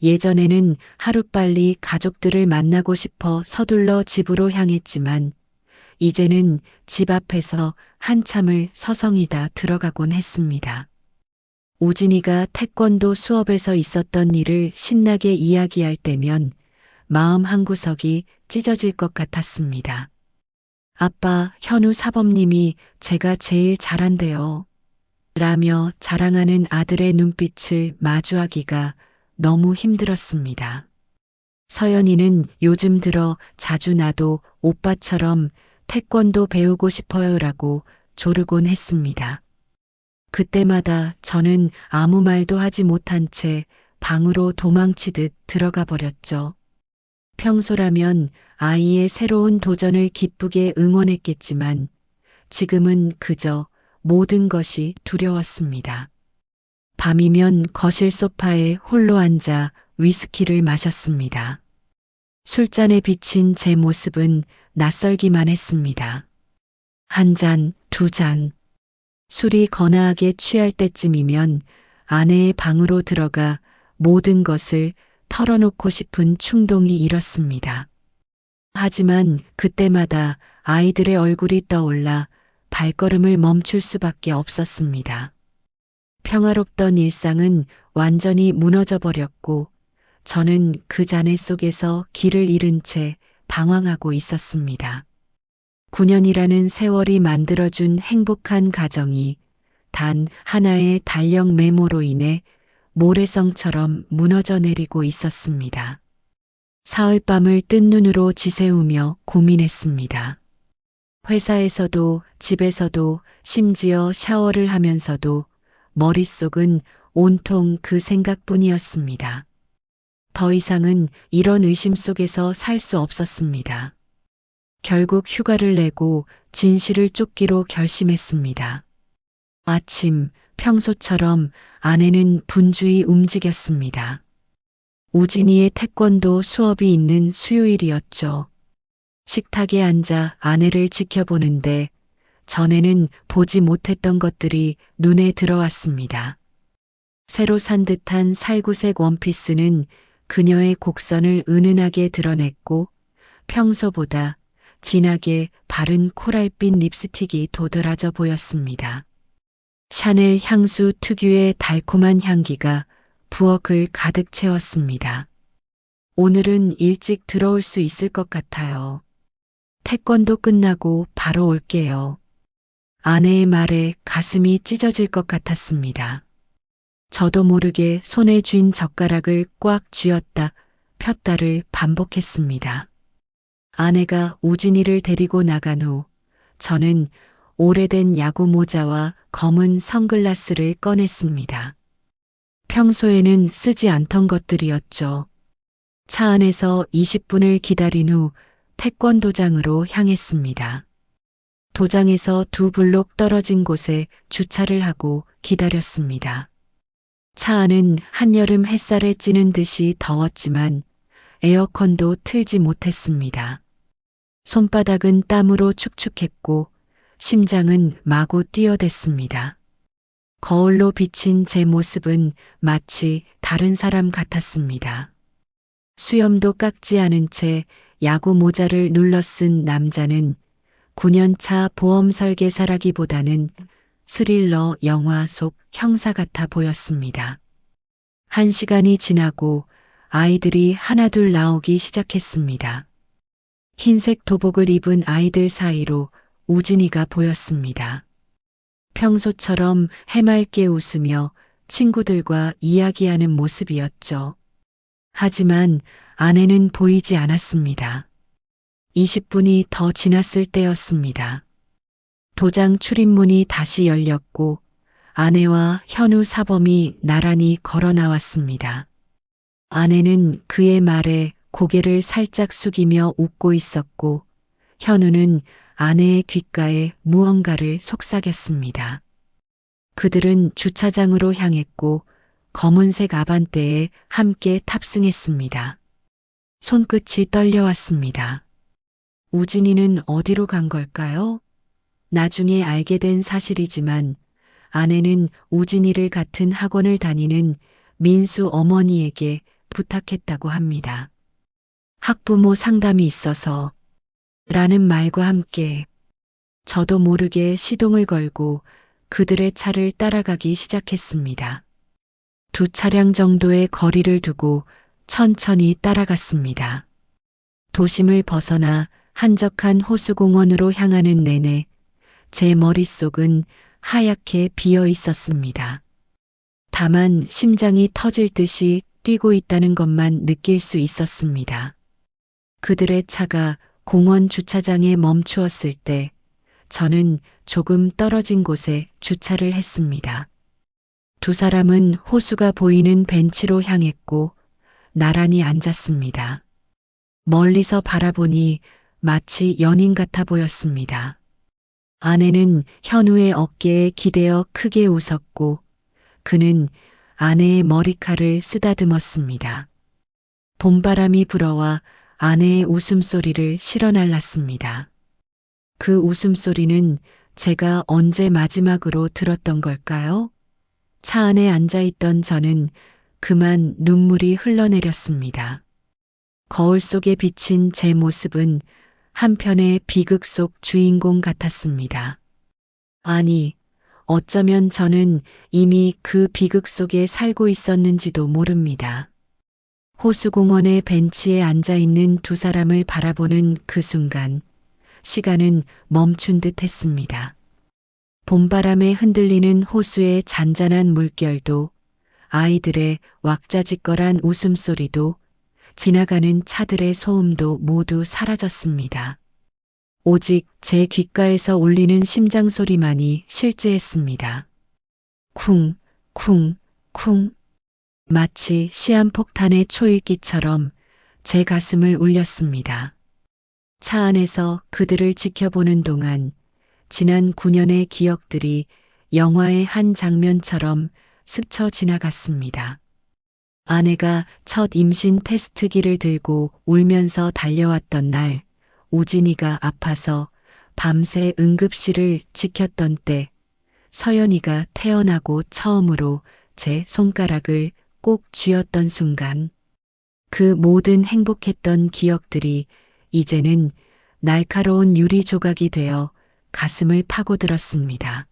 예전에는 하루빨리 가족들을 만나고 싶어 서둘러 집으로 향했지만 이제는 집 앞에서 한참을 서성이다 들어가곤 했습니다. 우진이가 태권도 수업에서 있었던 일을 신나게 이야기할 때면 마음 한구석이 찢어질 것 같았습니다. 아빠, 현우 사범님이 제가 제일 잘한대요. 라며 자랑하는 아들의 눈빛을 마주하기가 너무 힘들었습니다. 서연이는 요즘 들어 자주 나도 오빠처럼 태권도 배우고 싶어요라고 조르곤 했습니다. 그때마다 저는 아무 말도 하지 못한 채 방으로 도망치듯 들어가 버렸죠. 평소라면 아이의 새로운 도전을 기쁘게 응원했겠지만 지금은 그저 모든 것이 두려웠습니다. 밤이면 거실 소파에 홀로 앉아 위스키를 마셨습니다. 술잔에 비친 제 모습은 낯설기만 했습니다. 한 잔, 두 잔. 술이 거나하게 취할 때쯤이면 아내의 방으로 들어가 모든 것을 털어놓고 싶은 충동이 일었습니다. 하지만 그때마다 아이들의 얼굴이 떠올라 발걸음을 멈출 수밖에 없었습니다. 평화롭던 일상은 완전히 무너져 버렸고 저는 그 잔해 속에서 길을 잃은 채 방황하고 있었습니다. 9년이라는 세월이 만들어준 행복한 가정이 단 하나의 달력 메모로 인해 모래성처럼 무너져 내리고 있었습니다. 사흘밤을 뜬 눈으로 지새우며 고민했습니다. 회사에서도 집에서도 심지어 샤워를 하면서도 머릿속은 온통 그 생각뿐이었습니다. 더 이상은 이런 의심 속에서 살 수 없었습니다. 결국 휴가를 내고 진실을 쫓기로 결심했습니다. 아침, 평소처럼 아내는 분주히 움직였습니다. 우진이의 태권도 수업이 있는 수요일이었죠. 식탁에 앉아 아내를 지켜보는데 전에는 보지 못했던 것들이 눈에 들어왔습니다. 새로 산 듯한 살구색 원피스는 그녀의 곡선을 은은하게 드러냈고 평소보다 진하게 바른 코랄빛 립스틱이 도드라져 보였습니다. 샤넬 향수 특유의 달콤한 향기가 부엌을 가득 채웠습니다. 오늘은 일찍 들어올 수 있을 것 같아요. 태권도 끝나고 바로 올게요. 아내의 말에 가슴이 찢어질 것 같았습니다. 저도 모르게 손에 쥔 젓가락을 꽉 쥐었다 폈다를 반복했습니다. 아내가 우진이를 데리고 나간 후 저는 오래된 야구 모자와 검은 선글라스를 꺼냈습니다. 평소에는 쓰지 않던 것들이었죠. 차 안에서 20분을 기다린 후 태권도장으로 향했습니다. 도장에서 2블록 떨어진 곳에 주차를 하고 기다렸습니다. 차 안은 한여름 햇살에 찌는 듯이 더웠지만 에어컨도 틀지 못했습니다. 손바닥은 땀으로 축축했고 심장은 마구 뛰어댔습니다. 거울로 비친 제 모습은 마치 다른 사람 같았습니다. 수염도 깎지 않은 채 야구 모자를 눌러 쓴 남자는 9년차 보험 설계사라기보다는 스릴러 영화 속 형사 같아 보였습니다. 1시간이 지나고 아이들이 하나둘 나오기 시작했습니다. 흰색 도복을 입은 아이들 사이로 우진이가 보였습니다. 평소처럼 해맑게 웃으며 친구들과 이야기하는 모습이었죠. 하지만 아내는 보이지 않았습니다. 20분이 더 지났을 때였습니다. 도장 출입문이 다시 열렸고 아내와 현우 사범이 나란히 걸어 나왔습니다. 아내는 그의 말에 고개를 살짝 숙이며 웃고 있었고 현우는 아내의 귓가에 무언가를 속삭였습니다. 그들은 주차장으로 향했고 검은색 아반떼에 함께 탑승했습니다. 손끝이 떨려왔습니다. 우진이는 어디로 간 걸까요? 나중에 알게 된 사실이지만 아내는 우진이를 같은 학원을 다니는 민수 어머니에게 부탁했다고 합니다. 학부모 상담이 있어서 라는 말과 함께 저도 모르게 시동을 걸고 그들의 차를 따라가기 시작했습니다. 2차량 정도의 거리를 두고 천천히 따라갔습니다. 도심을 벗어나 한적한 호수공원으로 향하는 내내 제 머릿속은 하얗게 비어 있었습니다. 다만 심장이 터질 듯이 뛰고 있다는 것만 느낄 수 있었습니다. 그들의 차가 공원 주차장에 멈추었을 때 저는 조금 떨어진 곳에 주차를 했습니다. 2 사람은 호수가 보이는 벤치로 향했고 나란히 앉았습니다. 멀리서 바라보니 마치 연인 같아 보였습니다. 아내는 현우의 어깨에 기대어 크게 웃었고 그는 아내의 머리칼을 쓰다듬었습니다. 봄바람이 불어와 아내의 웃음소리를 실어날랐습니다. 그 웃음소리는 제가 언제 마지막으로 들었던 걸까요? 차 안에 앉아있던 저는 그만 눈물이 흘러내렸습니다. 거울 속에 비친 제 모습은 한편의 비극 속 주인공 같았습니다. 아니, 어쩌면 저는 이미 그 비극 속에 살고 있었는지도 모릅니다. 호수공원의 벤치에 앉아있는 2 사람을 바라보는 그 순간 시간은 멈춘 듯 했습니다. 봄바람에 흔들리는 호수의 잔잔한 물결도 아이들의 왁자지껄한 웃음소리도 지나가는 차들의 소음도 모두 사라졌습니다. 오직 제 귓가에서 울리는 심장 소리만이 실제했습니다. 쿵, 쿵, 쿵. 마치 시한폭탄의 초읽기처럼 제 가슴을 울렸습니다. 차 안에서 그들을 지켜보는 동안 지난 9년의 기억들이 영화의 한 장면처럼 스쳐 지나갔습니다. 아내가 첫 임신 테스트기를 들고 울면서 달려왔던 날, 우진이가 아파서 밤새 응급실을 지켰던 때, 서연이가 태어나고 처음으로 제 손가락을 꼭 쥐었던 순간 그 모든 행복했던 기억들이 이제는 날카로운 유리 조각이 되어 가슴을 파고들었습니다.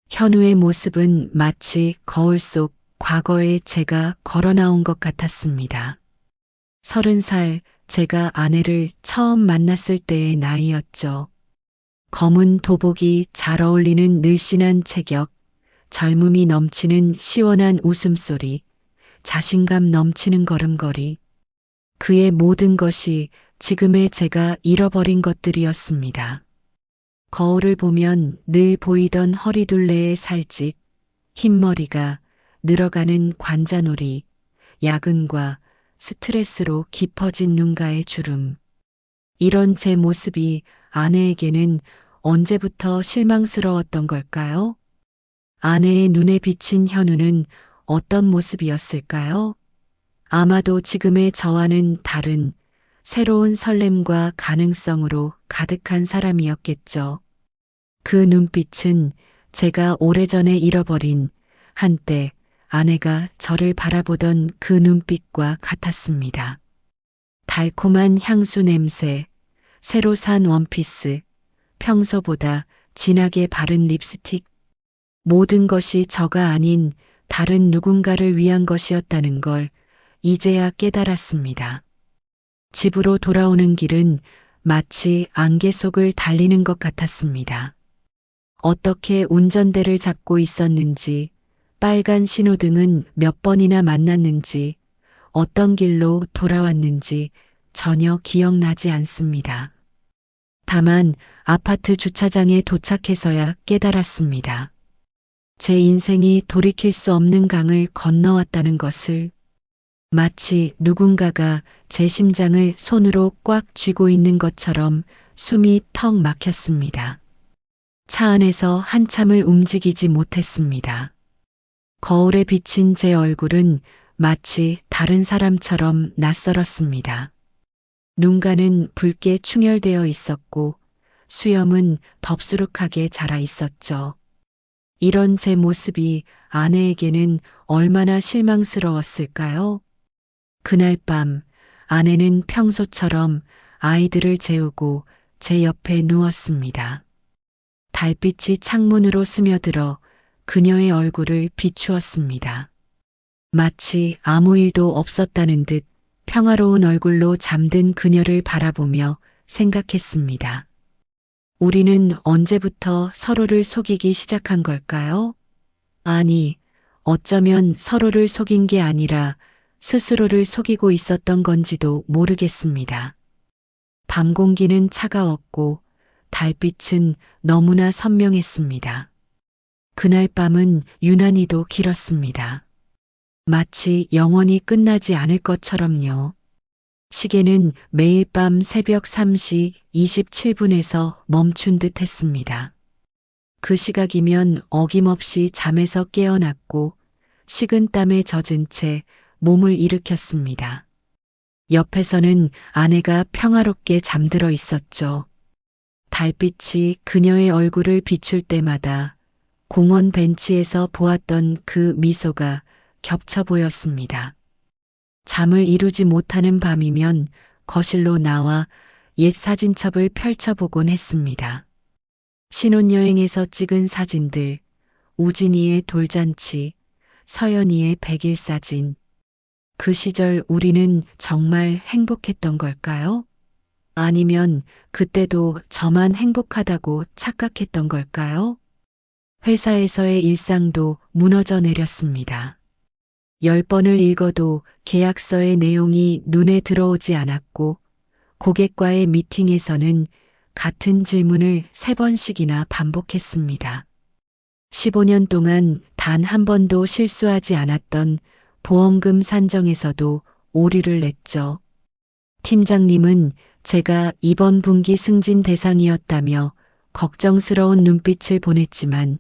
현우의 모습은 마치 거울 속 과거에 제가 걸어 나온 것 같았습니다. 30살 제가 아내를 처음 만났을 때의 나이였죠. 검은 도복이 잘 어울리는 늘씬한 체격, 젊음이 넘치는 시원한 웃음소리, 자신감 넘치는 걸음걸이. 그의 모든 것이 지금의 제가 잃어버린 것들이었습니다. 거울을 보면 늘 보이던 허리둘레의 살집, 흰머리가 늘어가는 관자놀이, 야근과 스트레스로 깊어진 눈가의 주름. 이런 제 모습이 아내에게는 언제부터 실망스러웠던 걸까요? 아내의 눈에 비친 현우는 어떤 모습이었을까요? 아마도 지금의 저와는 다른 새로운 설렘과 가능성으로 가득한 사람이었겠죠. 그 눈빛은 제가 오래전에 잃어버린 한때 아내가 저를 바라보던 그 눈빛과 같았습니다. 달콤한 향수 냄새, 새로 산 원피스, 평소보다 진하게 바른 립스틱, 모든 것이 저가 아닌 다른 누군가를 위한 것이었다는 걸 이제야 깨달았습니다. 집으로 돌아오는 길은 마치 안개 속을 달리는 것 같았습니다. 어떻게 운전대를 잡고 있었는지, 빨간 신호등은 몇 번이나 만났는지, 어떤 길로 돌아왔는지 전혀 기억나지 않습니다. 다만 아파트 주차장에 도착해서야 깨달았습니다. 제 인생이 돌이킬 수 없는 강을 건너왔다는 것을, 마치 누군가가 제 심장을 손으로 꽉 쥐고 있는 것처럼 숨이 턱 막혔습니다. 차 안에서 한참을 움직이지 못했습니다. 거울에 비친 제 얼굴은 마치 다른 사람처럼 낯설었습니다. 눈가는 붉게 충혈되어 있었고 수염은 덥수룩하게 자라 있었죠. 이런 제 모습이 아내에게는 얼마나 실망스러웠을까요? 그날 밤 아내는 평소처럼 아이들을 재우고 제 옆에 누웠습니다. 달빛이 창문으로 스며들어 그녀의 얼굴을 비추었습니다. 마치 아무 일도 없었다는 듯 평화로운 얼굴로 잠든 그녀를 바라보며 생각했습니다. 우리는 언제부터 서로를 속이기 시작한 걸까요? 아니, 어쩌면 서로를 속인 게 아니라 스스로를 속이고 있었던 건지도 모르겠습니다. 밤 공기는 차가웠고 달빛은 너무나 선명했습니다. 그날 밤은 유난히도 길었습니다. 마치 영원히 끝나지 않을 것처럼요. 시계는 매일 밤 새벽 3시 27분에서 멈춘 듯 했습니다. 그 시각이면 어김없이 잠에서 깨어났고 식은땀에 젖은 채 몸을 일으켰습니다. 옆에서는 아내가 평화롭게 잠들어 있었죠. 달빛이 그녀의 얼굴을 비출 때마다 공원 벤치에서 보았던 그 미소가 겹쳐 보였습니다. 잠을 이루지 못하는 밤이면 거실로 나와 옛 사진첩을 펼쳐보곤 했습니다. 신혼여행에서 찍은 사진들, 우진이의 돌잔치, 서연이의 100일 사진. 그 시절 우리는 정말 행복했던 걸까요? 아니면 그때도 저만 행복하다고 착각했던 걸까요? 회사에서의 일상도 무너져 내렸습니다. 10번을 읽어도 계약서의 내용이 눈에 들어오지 않았고 고객과의 미팅에서는 같은 질문을 3번씩이나 반복했습니다. 15년 동안 단 한 번도 실수하지 않았던 보험금 산정에서도 오류를 냈죠. 팀장님은 제가 이번 분기 승진 대상이었다며 걱정스러운 눈빛을 보냈지만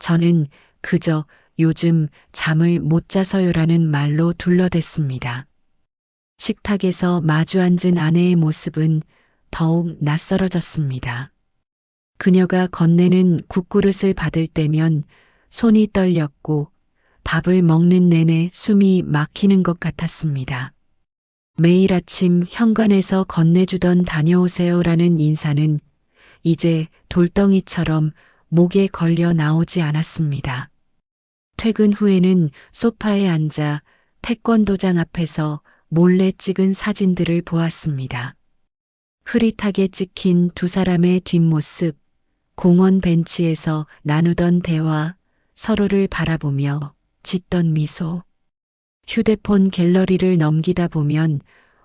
저는 그저 요즘 잠을 못 자서요라는 말로 둘러댔습니다. 식탁에서 마주 앉은 아내의 모습은 더욱 낯설어졌습니다. 그녀가 건네는 국그릇을 받을 때면 손이 떨렸고 밥을 먹는 내내 숨이 막히는 것 같았습니다. 매일 아침 현관에서 건네주던 다녀오세요라는 인사는 이제 돌덩이처럼 목에 걸려 나오지 않았습니다. 퇴근 후에는 소파에 앉아 태권도장 앞에서 몰래 찍은 사진들을 보았습니다. 흐릿하게 찍힌 두 사람의 뒷모습, 공원 벤치에서 나누던 대화, 서로를 바라보며 짓던 미소. 휴대폰 갤러리를 넘기다 보면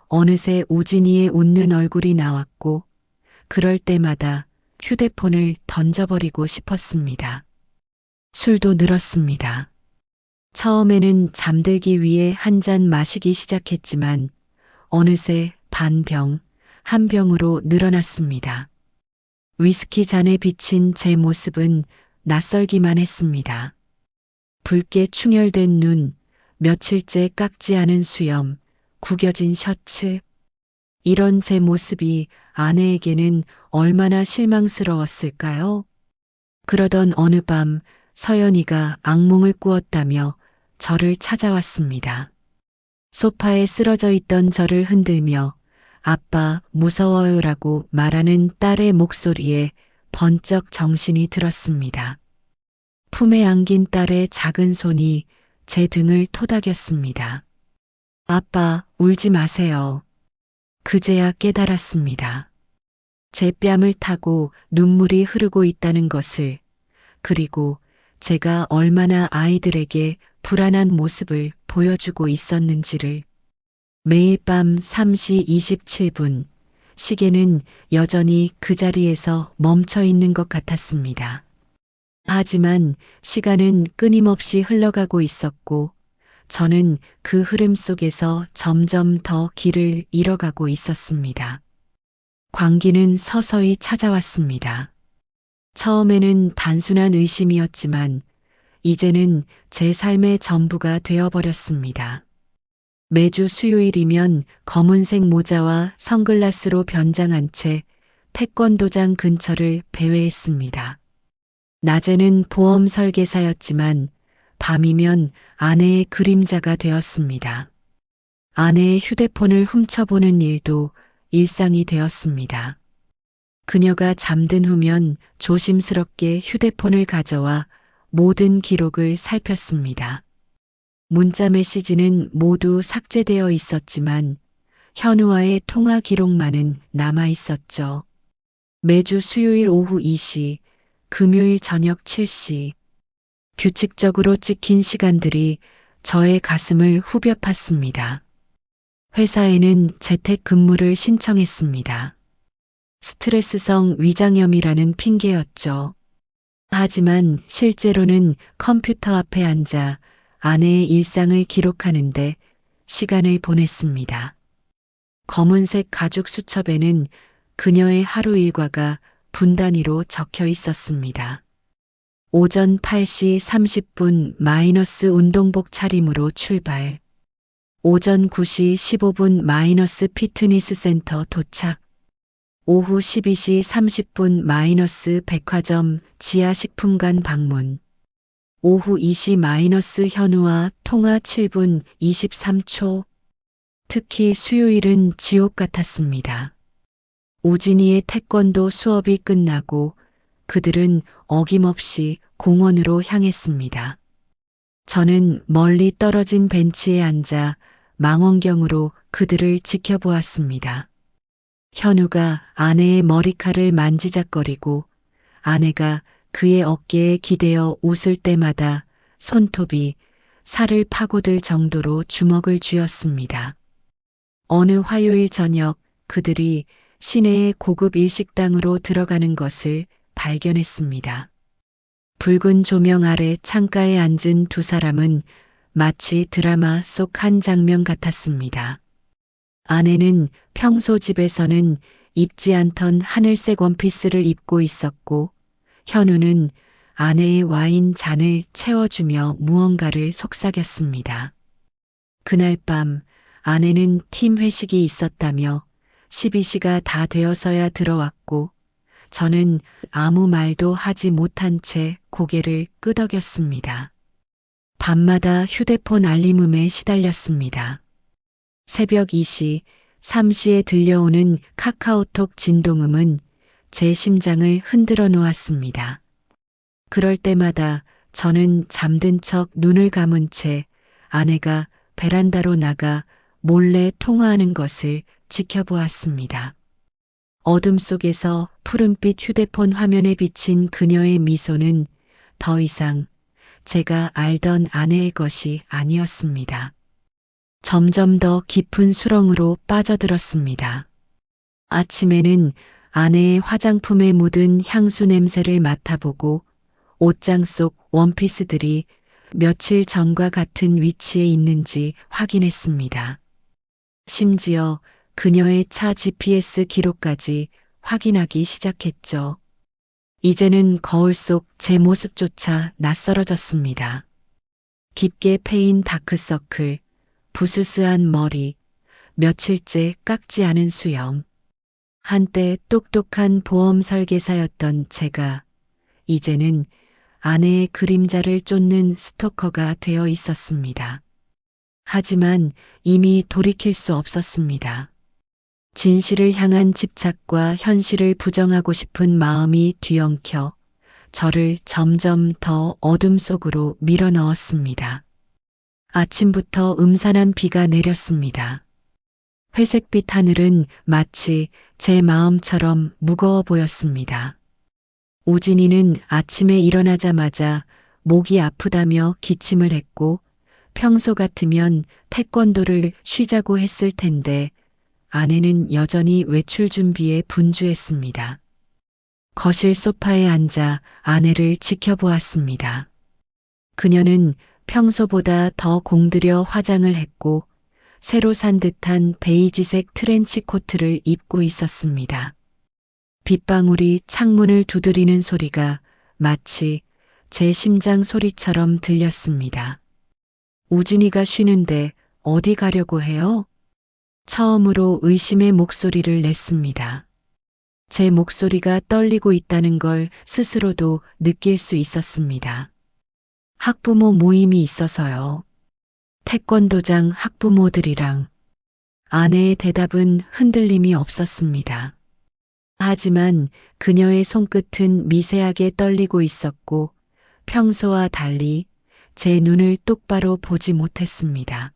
어느새 우진이의 웃는 얼굴이 나왔고, 그럴 때마다 휴대폰을 던져버리고 싶었습니다. 술도 늘었습니다. 처음에는 잠들기 위해 한 잔 마시기 시작했지만 어느새 반 병, 한 병으로 늘어났습니다. 위스키 잔에 비친 제 모습은 낯설기만 했습니다. 붉게 충혈된 눈, 며칠째 깎지 않은 수염, 구겨진 셔츠. 이런 제 모습이 아내에게는 얼마나 실망스러웠을까요? 그러던 어느 밤 서연이가 악몽을 꾸었다며 저를 찾아왔습니다. 소파에 쓰러져 있던 저를 흔들며 아빠 무서워요라고 말하는 딸의 목소리에 번쩍 정신이 들었습니다. 품에 안긴 딸의 작은 손이 제 등을 토닥였습니다. 아빠, 울지 마세요. 그제야 깨달았습니다. 제 뺨을 타고 눈물이 흐르고 있다는 것을, 그리고 제가 얼마나 아이들에게 불안한 모습을 보여주고 있었는지를. 매일 밤 3시 27분, 시계는 여전히 그 자리에서 멈춰 있는 것 같았습니다. 하지만 시간은 끊임없이 흘러가고 있었고, 저는 그 흐름 속에서 점점 더 길을 잃어가고 있었습니다. 광기는 서서히 찾아왔습니다. 처음에는 단순한 의심이었지만, 이제는 제 삶의 전부가 되어버렸습니다. 매주 수요일이면 검은색 모자와 선글라스로 변장한 채 태권도장 근처를 배회했습니다. 낮에는 보험 설계사였지만 밤이면 아내의 그림자가 되었습니다. 아내의 휴대폰을 훔쳐보는 일도 일상이 되었습니다. 그녀가 잠든 후면 조심스럽게 휴대폰을 가져와 모든 기록을 살폈습니다. 문자 메시지는 모두 삭제되어 있었지만 현우와의 통화 기록만은 남아 있었죠. 매주 수요일 오후 2시, 금요일 저녁 7시. 규칙적으로 찍힌 시간들이 저의 가슴을 후벼 팠습니다. 회사에는 재택 근무를 신청했습니다. 스트레스성 위장염이라는 핑계였죠. 하지만 실제로는 컴퓨터 앞에 앉아 아내의 일상을 기록하는데 시간을 보냈습니다. 검은색 가죽 수첩에는 그녀의 하루 일과가 분 단위로 적혀 있었습니다. 오전 8시 30분 마이너스 운동복 차림으로 출발. 오전 9시 15분 마이너스 피트니스 센터 도착. 오후 12시 30분 마이너스 백화점 지하식품관 방문. 오후 2시 마이너스 현우와 통화 7분 23초. 특히 수요일은 지옥 같았습니다. 우진이의 태권도 수업이 끝나고 그들은 어김없이 공원으로 향했습니다. 저는 멀리 떨어진 벤치에 앉아 망원경으로 그들을 지켜보았습니다. 현우가 아내의 머리칼을 만지작거리고 아내가 그의 어깨에 기대어 웃을 때마다 손톱이 살을 파고들 정도로 주먹을 쥐었습니다. 어느 화요일 저녁 그들이 시내의 고급 일식당으로 들어가는 것을 발견했습니다. 붉은 조명 아래 창가에 앉은 두 사람은 마치 드라마 속 한 장면 같았습니다. 아내는 평소 집에서는 입지 않던 하늘색 원피스를 입고 있었고 현우는 아내의 와인 잔을 채워주며 무언가를 속삭였습니다. 그날 밤 아내는 팀 회식이 있었다며 12시가 다 되어서야 들어왔고 저는 아무 말도 하지 못한 채 고개를 끄덕였습니다. 밤마다 휴대폰 알림음에 시달렸습니다. 새벽 2시, 3시에 들려오는 카카오톡 진동음은 제 심장을 흔들어 놓았습니다. 그럴 때마다 저는 잠든 척 눈을 감은 채 아내가 베란다로 나가 몰래 통화하는 것을 지켜보았습니다. 어둠 속에서 푸른빛 휴대폰 화면에 비친 그녀의 미소는 더 이상 제가 알던 아내의 것이 아니었습니다. 점점 더 깊은 수렁으로 빠져들었습니다. 아침에는 아내의 화장품에 묻은 향수 냄새를 맡아보고 옷장 속 원피스들이 며칠 전과 같은 위치에 있는지 확인했습니다. 심지어 그녀의 차 GPS 기록까지 확인하기 시작했죠. 이제는 거울 속 제 모습조차 낯설어졌습니다. 깊게 패인 다크서클, 부스스한 머리, 며칠째 깎지 않은 수염. 한때 똑똑한 보험 설계사였던 제가 이제는 아내의 그림자를 쫓는 스토커가 되어 있었습니다. 하지만 이미 돌이킬 수 없었습니다. 진실을 향한 집착과 현실을 부정하고 싶은 마음이 뒤엉켜 저를 점점 더 어둠 속으로 밀어 넣었습니다. 아침부터 음산한 비가 내렸습니다. 회색빛 하늘은 마치 제 마음처럼 무거워 보였습니다. 우진이는 아침에 일어나자마자 목이 아프다며 기침을 했고 평소 같으면 태권도를 쉬자고 했을 텐데 아내는 여전히 외출 준비에 분주했습니다. 거실 소파에 앉아 아내를 지켜보았습니다. 그녀는 평소보다 더 공들여 화장을 했고 새로 산 듯한 베이지색 트렌치 코트를 입고 있었습니다. 빗방울이 창문을 두드리는 소리가 마치 제 심장 소리처럼 들렸습니다. 우진이가 쉬는데 어디 가려고 해요? 처음으로 의심의 목소리를 냈습니다. 제 목소리가 떨리고 있다는 걸 스스로도 느낄 수 있었습니다. 학부모 모임이 있어서요. 태권도장 학부모들이랑. 아내의 대답은 흔들림이 없었습니다. 하지만 그녀의 손끝은 미세하게 떨리고 있었고 평소와 달리 제 눈을 똑바로 보지 못했습니다.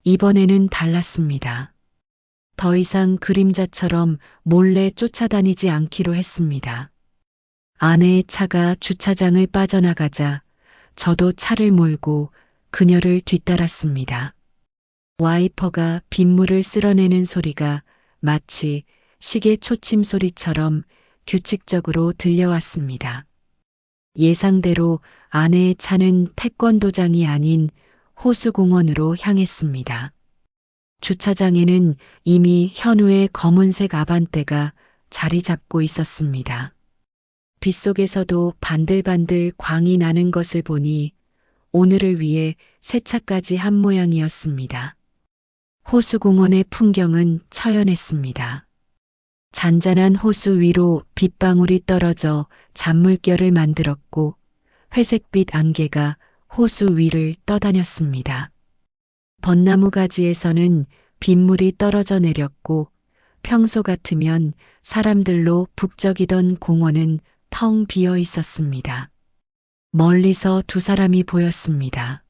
이번에는 달랐습니다. 더 이상 그림자처럼 몰래 쫓아다니지 않기로 했습니다. 아내의 차가 주차장을 빠져나가자 저도 차를 몰고 그녀를 뒤따랐습니다. 와이퍼가 빗물을 쓸어내는 소리가 마치 시계 초침 소리처럼 규칙적으로 들려왔습니다. 예상대로 아내의 차는 태권도장이 아닌 호수공원으로 향했습니다. 주차장에는 이미 현우의 검은색 아반떼가 자리 잡고 있었습니다. 빗속에서도 반들반들 광이 나는 것을 보니 오늘을 위해 세차까지 한 모양이었습니다. 호수공원의 풍경은 처연했습니다. 잔잔한 호수 위로 빗방울이 떨어져 잔물결을 만들었고 회색빛 안개가 호수 위를 떠다녔습니다. 벚나무 가지에서는 빗물이 떨어져 내렸고 평소 같으면 사람들로 북적이던 공원은 텅 비어 있었습니다. 멀리서 두 사람이 보였습니다.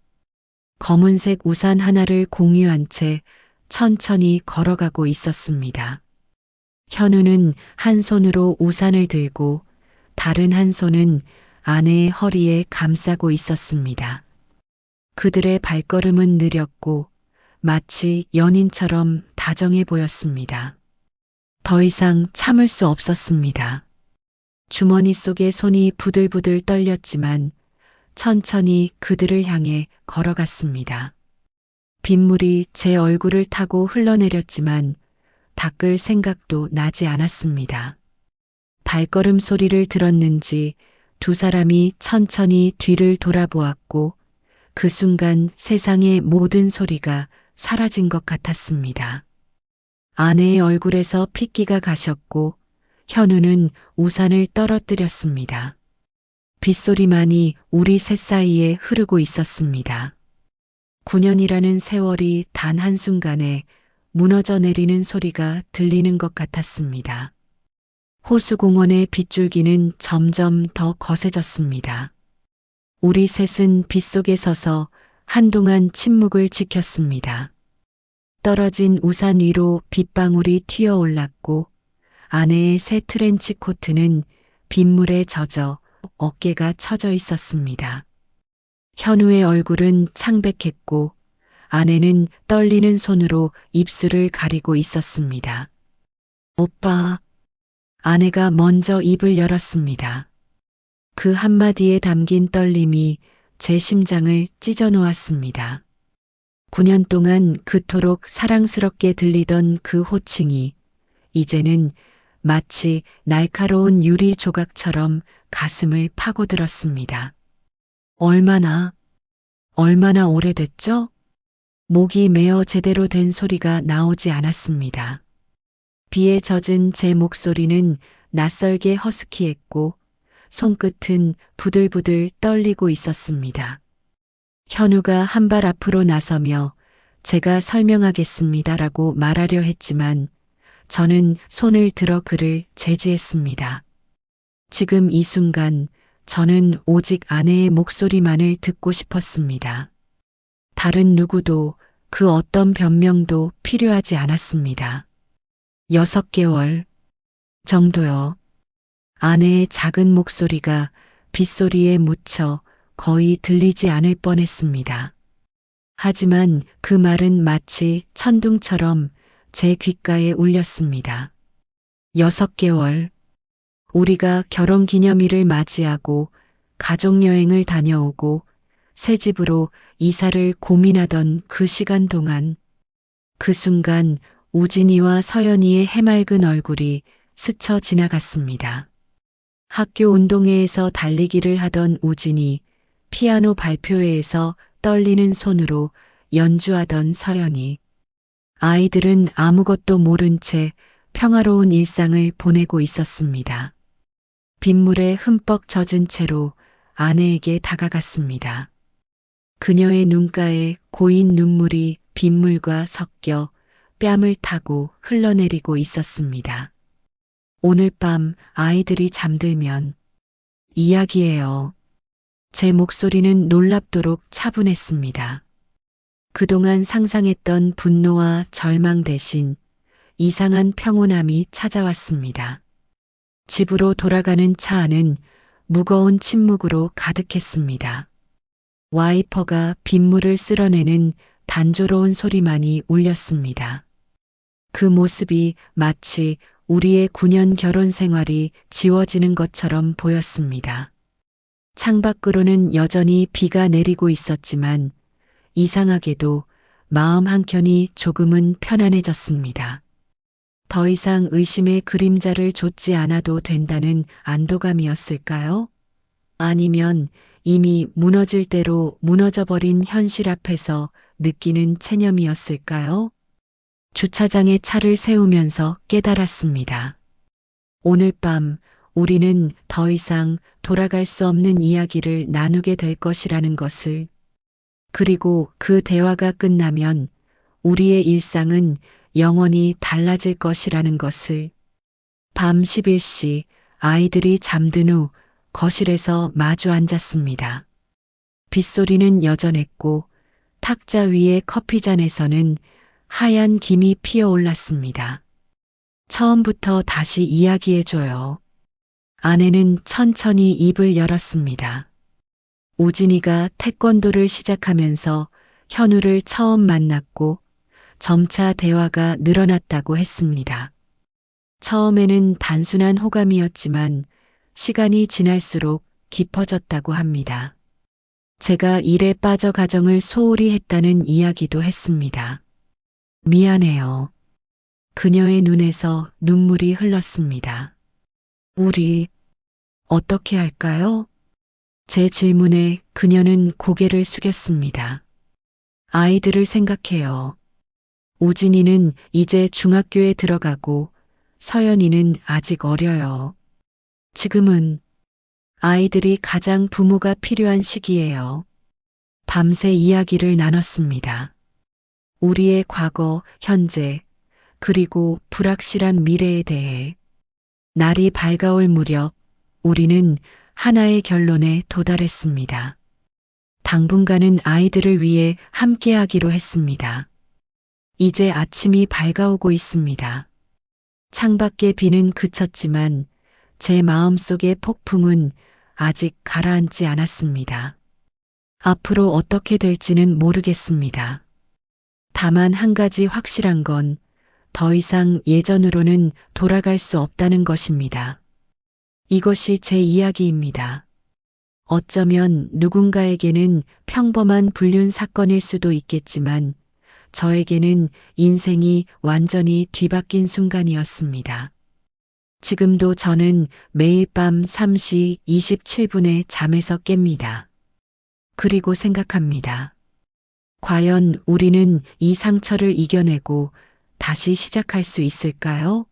검은색 우산 하나를 공유한 채 천천히 걸어가고 있었습니다. 현우는 한 손으로 우산을 들고 다른 한 손은 아내의 허리에 감싸고 있었습니다. 그들의 발걸음은 느렸고 마치 연인처럼 다정해 보였습니다. 더 이상 참을 수 없었습니다. 주머니 속에 손이 부들부들 떨렸지만 천천히 그들을 향해 걸어갔습니다. 빗물이 제 얼굴을 타고 흘러내렸지만 닦을 생각도 나지 않았습니다. 발걸음 소리를 들었는지 두 사람이 천천히 뒤를 돌아보았고 그 순간 세상의 모든 소리가 사라진 것 같았습니다. 아내의 얼굴에서 핏기가 가셨고 현우는 우산을 떨어뜨렸습니다. 빗소리만이 우리 셋 사이에 흐르고 있었습니다. 9년이라는 세월이 단 한순간에 무너져 내리는 소리가 들리는 것 같았습니다. 호수공원의 빗줄기는 점점 더 거세졌습니다. 우리 셋은 빗속에 서서 한동안 침묵을 지켰습니다. 떨어진 우산 위로 빗방울이 튀어 올랐고 아내의 새 트렌치 코트는 빗물에 젖어 어깨가 처져 있었습니다. 현우의 얼굴은 창백했고 아내는 떨리는 손으로 입술을 가리고 있었습니다. 오빠. 아내가 먼저 입을 열었습니다. 그 한마디에 담긴 떨림이 제 심장을 찢어 놓았습니다. 9년 동안 그토록 사랑스럽게 들리던 그 호칭이 이제는 마치 날카로운 유리 조각처럼 가슴을 파고들었습니다. 얼마나 오래됐죠? 목이 메어 제대로 된 소리가 나오지 않았습니다. 비에 젖은 제 목소리는 낯설게 허스키했고 손끝은 부들부들 떨리고 있었습니다. 현우가 한 발 앞으로 나서며 제가 설명하겠습니다라고 말하려 했지만 저는 손을 들어 그를 제지했습니다. 지금 이 순간 저는 오직 아내의 목소리만을 듣고 싶었습니다. 다른 누구도 그 어떤 변명도 필요하지 않았습니다. 6개월 정도요. 아내의 작은 목소리가 빗소리에 묻혀 거의 들리지 않을 뻔했습니다. 하지만 그 말은 마치 천둥처럼 제 귓가에 울렸습니다. 6개월. 우리가 결혼기념일을 맞이하고 가족여행을 다녀오고 새 집으로 이사를 고민하던 그 시간 동안 그 순간 우진이와 서연이의 해맑은 얼굴이 스쳐 지나갔습니다. 학교 운동회에서 달리기를 하던 우진이, 피아노 발표회에서 떨리는 손으로 연주하던 서연이. 아이들은 아무것도 모른 채 평화로운 일상을 보내고 있었습니다. 빗물에 흠뻑 젖은 채로 아내에게 다가갔습니다. 그녀의 눈가에 고인 눈물이 빗물과 섞여 뺨을 타고 흘러내리고 있었습니다. 오늘 밤 아이들이 잠들면 이야기해요. 제 목소리는 놀랍도록 차분했습니다. 그동안 상상했던 분노와 절망 대신 이상한 평온함이 찾아왔습니다. 집으로 돌아가는 차 안은 무거운 침묵으로 가득했습니다. 와이퍼가 빗물을 쓸어내는 단조로운 소리만이 울렸습니다. 그 모습이 마치 우리의 9년 결혼 생활이 지워지는 것처럼 보였습니다. 창밖으로는 여전히 비가 내리고 있었지만 이상하게도 마음 한켠이 조금은 편안해졌습니다. 더 이상 의심의 그림자를 좇지 않아도 된다는 안도감이었을까요? 아니면 이미 무너질 대로 무너져버린 현실 앞에서 느끼는 체념이었을까요? 주차장에 차를 세우면서 깨달았습니다. 오늘 밤 우리는 더 이상 돌아갈 수 없는 이야기를 나누게 될 것이라는 것을, 그리고 그 대화가 끝나면 우리의 일상은 영원히 달라질 것이라는 것을. 밤 11시 아이들이 잠든 후 거실에서 마주 앉았습니다. 빗소리는 여전했고 탁자 위의 커피잔에서는 하얀 김이 피어올랐습니다. 처음부터 다시 이야기해줘요. 아내는 천천히 입을 열었습니다. 우진이가 태권도를 시작하면서 현우를 처음 만났고 점차 대화가 늘어났다고 했습니다. 처음에는 단순한 호감이었지만 시간이 지날수록 깊어졌다고 합니다. 제가 일에 빠져 가정을 소홀히 했다는 이야기도 했습니다. 미안해요. 그녀의 눈에서 눈물이 흘렀습니다. 우리 어떻게 할까요? 제 질문에 그녀는 고개를 숙였습니다. 아이들을 생각해요. 우진이는 이제 중학교에 들어가고 서연이는 아직 어려요. 지금은 아이들이 가장 부모가 필요한 시기예요. 밤새 이야기를 나눴습니다. 우리의 과거, 현재, 그리고 불확실한 미래에 대해. 날이 밝아올 무렵 우리는 하나의 결론에 도달했습니다. 당분간은 아이들을 위해 함께하기로 했습니다. 이제 아침이 밝아오고 있습니다. 창밖의 비는 그쳤지만 제 마음속의 폭풍은 아직 가라앉지 않았습니다. 앞으로 어떻게 될지는 모르겠습니다. 다만 한 가지 확실한 건 더 이상 예전으로는 돌아갈 수 없다는 것입니다. 이것이 제 이야기입니다. 어쩌면 누군가에게는 평범한 불륜 사건일 수도 있겠지만 저에게는 인생이 완전히 뒤바뀐 순간이었습니다. 지금도 저는 매일 밤 3시 27분에 잠에서 깹니다. 그리고 생각합니다. 과연 우리는 이 상처를 이겨내고 다시 시작할 수 있을까요?